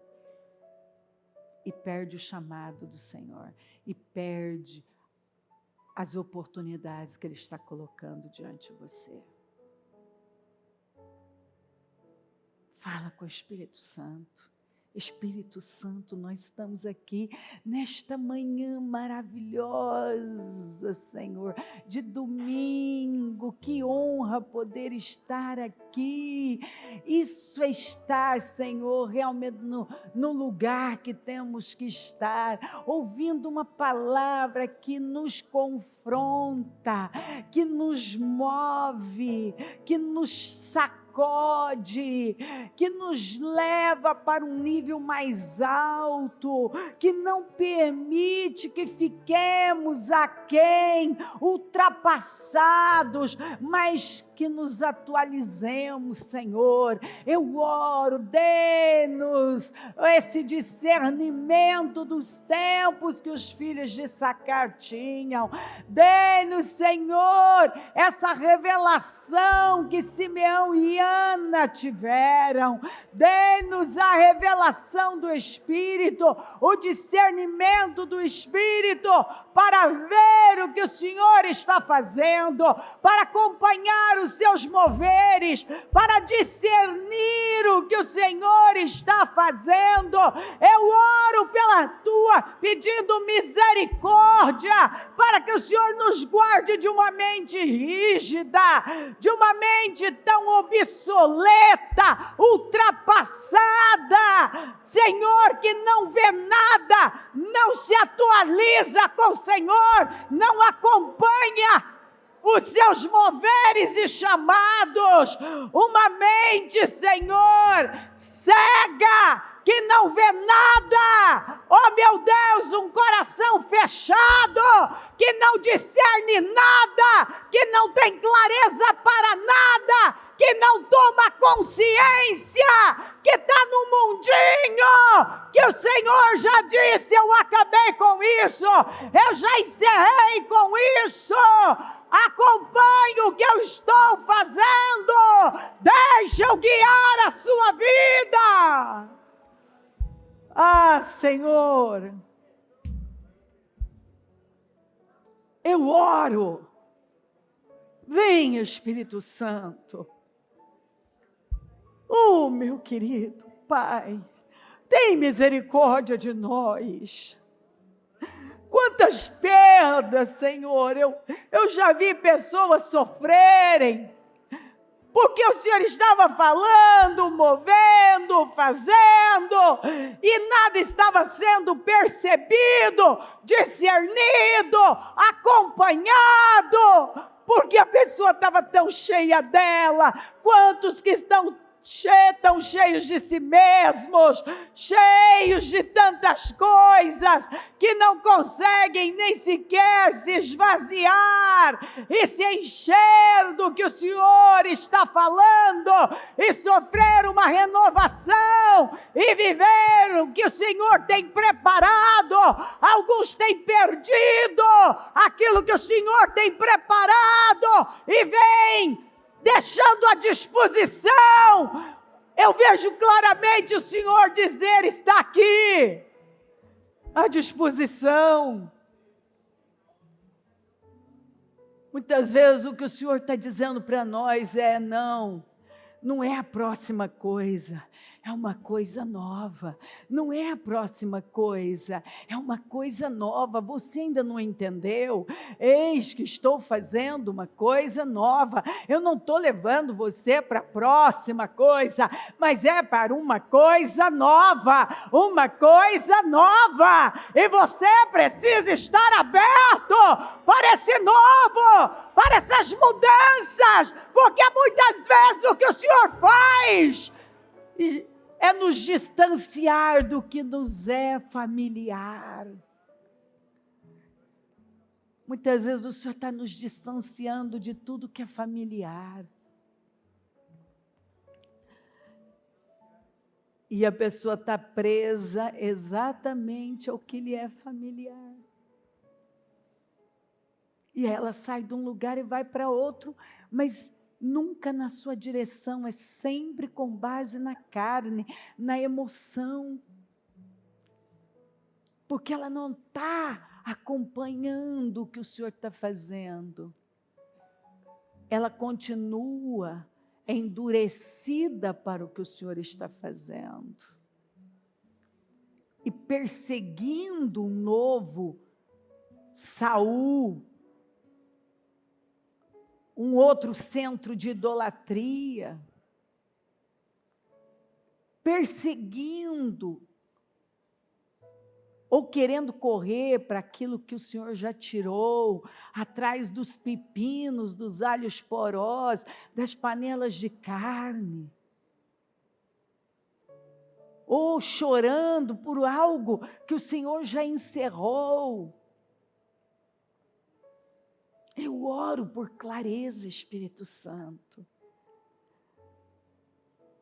E perde o chamado do Senhor, e perde as oportunidades que Ele está colocando diante de você. Fala com o Espírito Santo. Espírito Santo, nós estamos aqui nesta manhã maravilhosa, Senhor, de domingo. Que honra poder estar aqui. Isso é estar, Senhor, realmente no lugar que temos que estar, ouvindo uma palavra que nos confronta, que nos move, que nos sacode, que nos leva para um nível mais alto, que não permite que fiquemos aquém, ultrapassados, mas que nos atualizemos, Senhor. Eu oro, dê-nos esse discernimento dos tempos que os filhos de Issacar tinham. Dê-nos, Senhor, essa revelação que Simeão e Ana tiveram. Dê-nos a revelação do Espírito, o discernimento do Espírito, para ver o que o Senhor está fazendo, para acompanhar os seus moveres, para discernir o que o Senhor está fazendo. Eu oro pela tua, pedindo misericórdia, para que o Senhor nos guarde de uma mente rígida, de uma mente tão obsoleta, ultrapassada, Senhor, que não vê nada, não se atualiza com o Senhor, não acompanha os seus moveres e chamados. Uma mente, Senhor, cega, que não vê nada. Oh, meu Deus, um coração fechado, que não discerne nada, que não tem clareza para nada, que não toma consciência, que está no mundinho, que o Senhor já disse: eu acabei com isso, eu já encerrei com isso. Acompanhe o que eu estou fazendo, deixa eu guiar a sua vida. Ah, Senhor, eu oro, vem, Espírito Santo. Oh, meu querido Pai, tem misericórdia de nós. Quantas perdas, Senhor, eu já vi pessoas sofrerem, porque o Senhor estava falando, movendo, fazendo, e nada estava sendo percebido, discernido, acompanhado, porque a pessoa estava tão cheia dela. Quantos que estão tão cheios de si mesmos, cheios de tantas coisas, que não conseguem nem sequer se esvaziar e se encher do que o Senhor está falando, e sofrer uma renovação, e viver o que o Senhor tem preparado. Alguns têm perdido aquilo que o Senhor tem preparado, e vem deixando à disposição. Eu vejo claramente o Senhor dizer: está aqui, à disposição. Muitas vezes o que o Senhor está dizendo para nós é: não é a próxima coisa, é uma coisa nova. Não é a próxima coisa, é uma coisa nova. Você ainda não entendeu? Eis que estou fazendo uma coisa nova. Eu não estou levando você para a próxima coisa, mas é para uma coisa nova, uma coisa nova. E você precisa estar aberto para esse novo, para essas mudanças, porque muitas vezes o que o Senhor faz é nos distanciar do que nos é familiar. Muitas vezes o Senhor está nos distanciando de tudo que é familiar. E a pessoa está presa exatamente ao que lhe é familiar. E ela sai de um lugar e vai para outro, mas nunca na sua direção, é sempre com base na carne, na emoção. Porque ela não está acompanhando o que o Senhor está fazendo. Ela continua endurecida para o que o Senhor está fazendo. E perseguindo um novo Saul, um outro centro de idolatria, perseguindo, ou querendo correr para aquilo que o Senhor já tirou, atrás dos pepinos, dos alhos porós, das panelas de carne, ou chorando por algo que o Senhor já encerrou. Eu oro por clareza, Espírito Santo.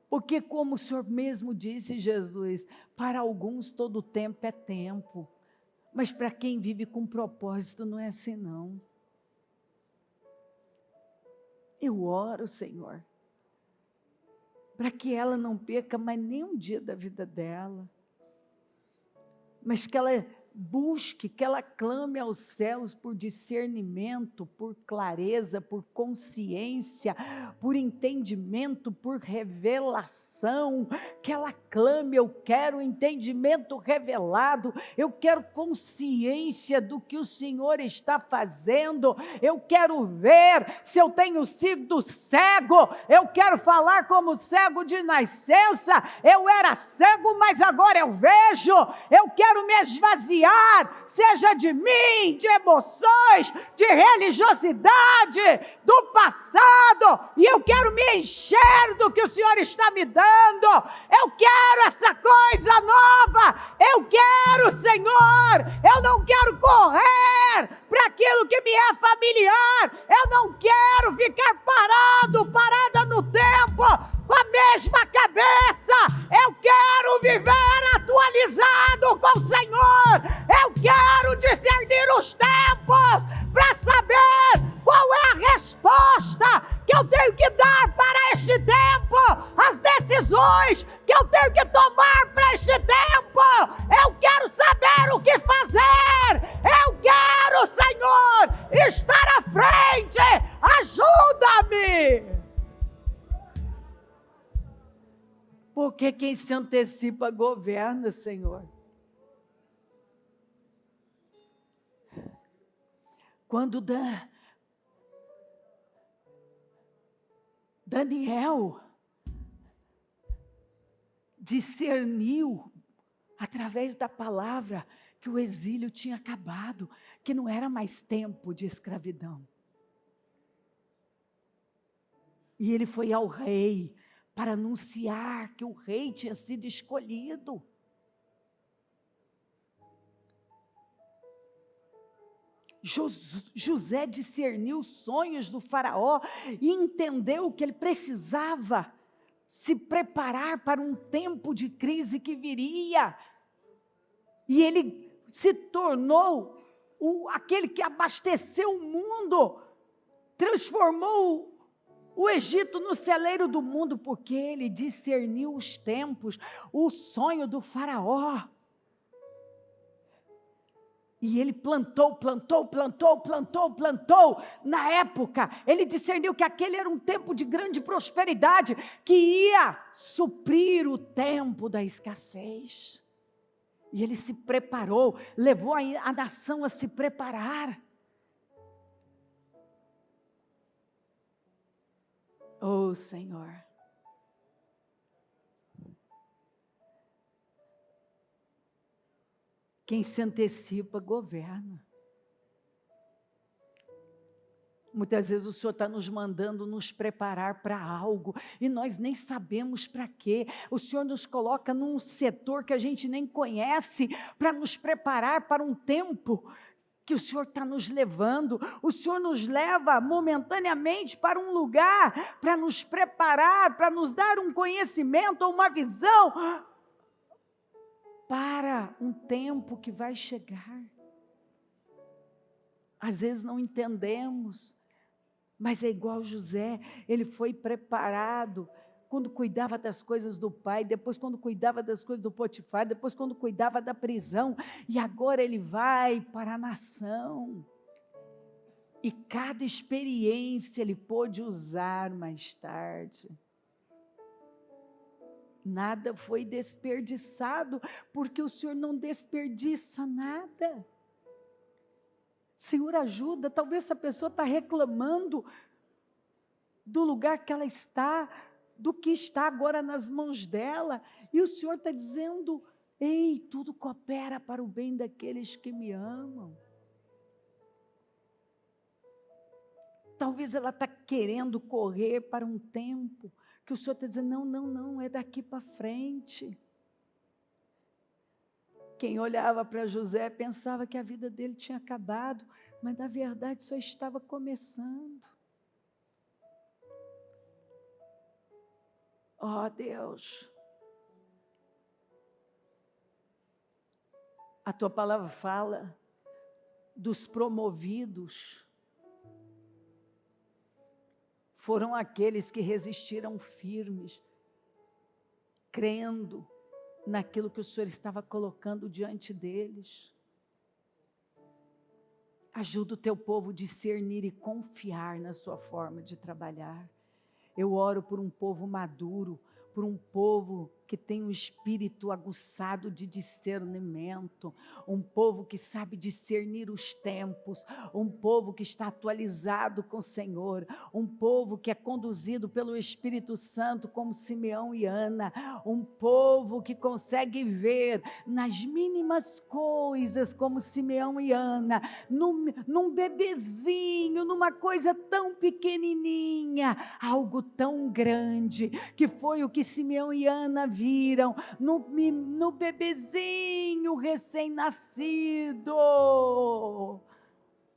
Porque como o Senhor mesmo disse, Jesus, para alguns todo tempo é tempo, mas para quem vive com propósito não é assim não. Eu oro, Senhor, para que ela não perca mais nem um dia da vida dela, mas que ela busque, que ela clame aos céus por discernimento, por clareza, por consciência, por entendimento, por revelação, que ela clame, eu quero entendimento revelado, eu quero consciência do que o Senhor está fazendo, eu quero ver se eu tenho sido cego, eu quero falar como cego de nascença, eu era cego, mas agora eu vejo, eu quero me esvaziar, seja de mim, de emoções, de religiosidade, do passado, e eu quero me encher do que o Senhor está me dando, eu quero essa coisa nova, eu quero, Senhor, eu não quero correr para aquilo que me é familiar, eu não quero ficar parada no tempo, com a mesma cabeça, eu quero viver atualizado com o Senhor, eu quero discernir os tempos, para saber qual é a resposta que eu tenho que dar para este tempo, as decisões que eu tenho que tomar para este tempo, eu quero saber o que fazer, eu quero, Senhor, estar à frente, ajuda-me. Porque quem se antecipa governa, Senhor. Quando Daniel discerniu, através da palavra, que o exílio tinha acabado, que não era mais tempo de escravidão. E ele foi ao rei, para anunciar que o rei tinha sido escolhido. José discerniu os sonhos do faraó e entendeu que ele precisava se preparar para um tempo de crise que viria. E ele se tornou aquele que abasteceu o mundo, transformou o Egito no celeiro do mundo, porque ele discerniu os tempos, o sonho do faraó. E ele plantou. Na época, ele discerniu que aquele era um tempo de grande prosperidade, que ia suprir o tempo da escassez. E ele se preparou, levou a nação a se preparar. Oh, Senhor. Quem se antecipa, governa. Muitas vezes o Senhor está nos mandando nos preparar para algo e nós nem sabemos para quê. O Senhor nos coloca num setor que a gente nem conhece para nos preparar para um tempo que o Senhor está nos levando. O Senhor nos leva momentaneamente para um lugar para nos preparar, para nos dar um conhecimento ou uma visão para um tempo que vai chegar. Às vezes não entendemos, mas é igual José, ele foi preparado quando cuidava das coisas do pai, depois quando cuidava das coisas do Potifar, depois quando cuidava da prisão, e agora ele vai para a nação. E cada experiência ele pôde usar mais tarde. Nada foi desperdiçado, porque o Senhor não desperdiça nada. Senhor, ajuda, talvez essa pessoa está reclamando do lugar que ela está, do que está agora nas mãos dela, e o Senhor está dizendo, ei, tudo coopera para o bem daqueles que me amam. Talvez ela está querendo correr para um tempo, que o Senhor está dizendo, não, é daqui para frente. Quem olhava para José pensava que a vida dele tinha acabado, mas na verdade só estava começando. Oh Deus, a tua palavra fala dos promovidos, foram aqueles que resistiram firmes, crendo naquilo que o Senhor estava colocando diante deles. Ajuda o teu povo a discernir e confiar na sua forma de trabalhar. Eu oro por um povo maduro, por um povo que tem um espírito aguçado de discernimento, um povo que sabe discernir os tempos, um povo que está atualizado com o Senhor, um povo que é conduzido pelo Espírito Santo como Simeão e Ana, um povo que consegue ver nas mínimas coisas como Simeão e Ana, num bebezinho, numa coisa tão pequenininha, algo tão grande, que foi o que Simeão e Ana viram no bebezinho recém-nascido,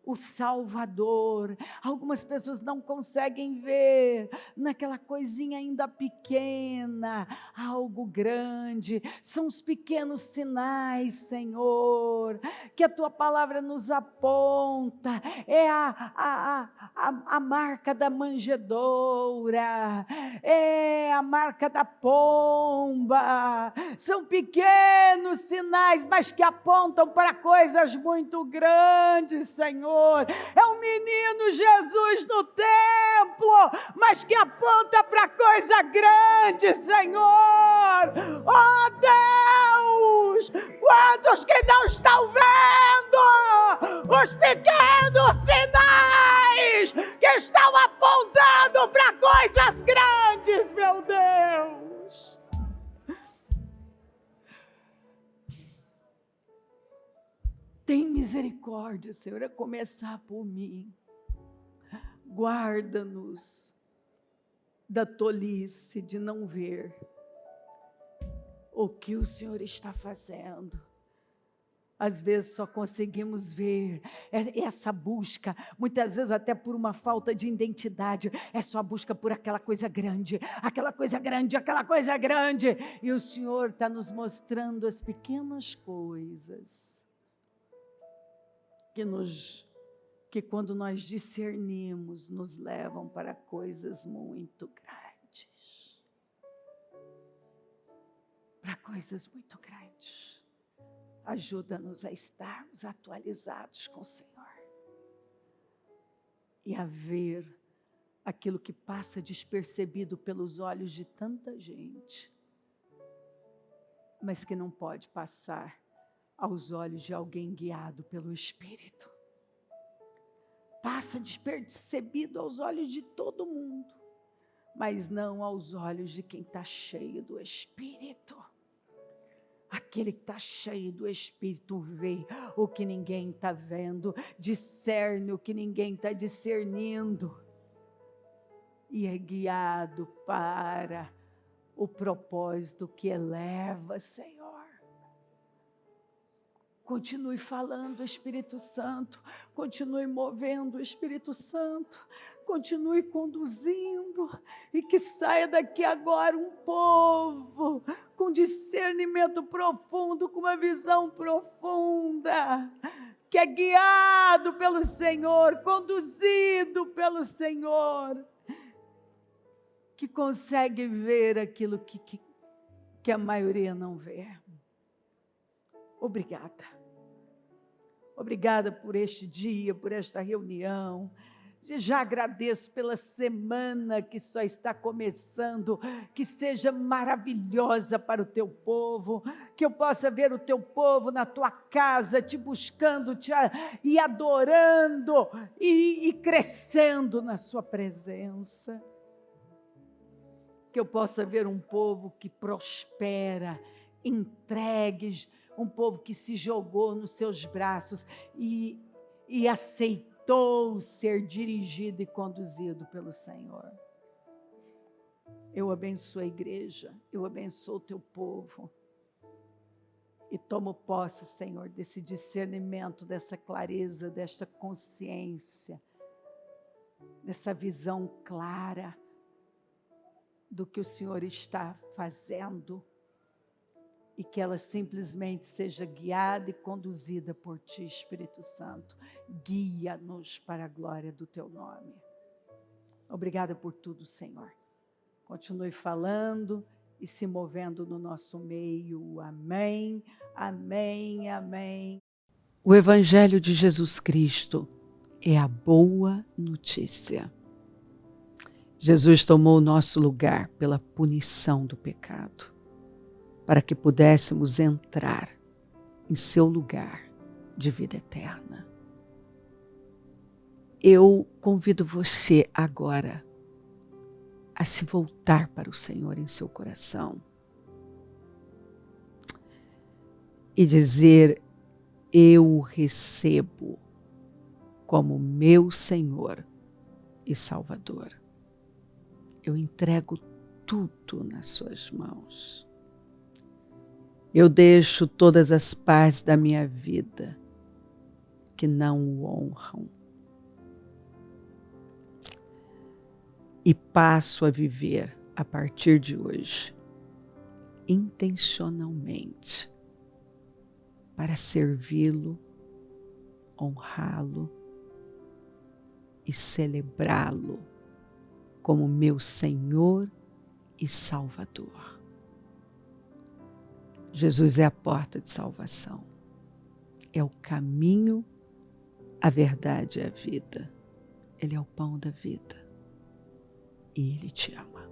o Salvador. Algumas pessoas não conseguem ver naquela coisinha ainda pequena, algo grande. São os pequenos sinais, Senhor, que a Tua palavra nos aponta. É a marca da manjedoura, é a marca da pomba. São pequenos sinais, mas que apontam para coisas muito grandes, Senhor. É o menino Jesus no templo, mas que aponta para coisa grande, Senhor. Oh Deus, quantos que não estão vendo os pequenos sinais que estão apontando para coisas grandes, meu Deus. Tem misericórdia, Senhor, a começar por mim. Guarda-nos da tolice de não ver o que o Senhor está fazendo. Às vezes só conseguimos ver essa busca, muitas vezes até por uma falta de identidade, é só a busca por aquela coisa grande, aquela coisa grande, aquela coisa grande. E o Senhor está nos mostrando as pequenas coisas que quando nós discernimos, nos levam para coisas muito grandes. Para coisas muito grandes. Ajuda-nos a estarmos atualizados com o Senhor. E a ver aquilo que passa despercebido pelos olhos de tanta gente, mas que não pode passar aos olhos de alguém guiado pelo Espírito. Passa despercebido aos olhos de todo mundo, mas não aos olhos de quem está cheio do Espírito. Aquele que está cheio do Espírito vê o que ninguém está vendo, discerne o que ninguém está discernindo e é guiado para o propósito que eleva, Senhor. Continue falando, Espírito Santo, continue movendo, Espírito Santo, continue conduzindo e que saia daqui agora um povo com discernimento profundo, com uma visão profunda, que é guiado pelo Senhor, conduzido pelo Senhor, que consegue ver aquilo que a maioria não vê. Obrigada. Obrigada por este dia, por esta reunião. Já agradeço pela semana que só está começando, que seja maravilhosa para o teu povo, que eu possa ver o teu povo na tua casa, te buscando, e adorando, e crescendo na sua presença. Que eu possa ver um povo que prospera, entregues, um povo que se jogou nos seus braços e aceitou ser dirigido e conduzido pelo Senhor. Eu abençoo a igreja, eu abençoo o teu povo e tomo posse, Senhor, desse discernimento, dessa clareza, desta consciência, dessa visão clara do que o Senhor está fazendo e que ela simplesmente seja guiada e conduzida por Ti, Espírito Santo. Guia-nos para a glória do Teu nome. Obrigada por tudo, Senhor. Continue falando e se movendo no nosso meio. Amém, amém, amém. O Evangelho de Jesus Cristo é a boa notícia. Jesus tomou o nosso lugar pela punição do pecado, para que pudéssemos entrar em seu lugar de vida eterna. Eu convido você agora a se voltar para o Senhor em seu coração e dizer: eu o recebo como meu Senhor e Salvador. Eu entrego tudo nas suas mãos. Eu deixo todas as partes da minha vida que não o honram e passo a viver a partir de hoje intencionalmente para servi-lo, honrá-lo e celebrá-lo como meu Senhor e Salvador. Jesus é a porta de salvação, é o caminho, a verdade e a vida. Ele é o pão da vida e Ele te ama.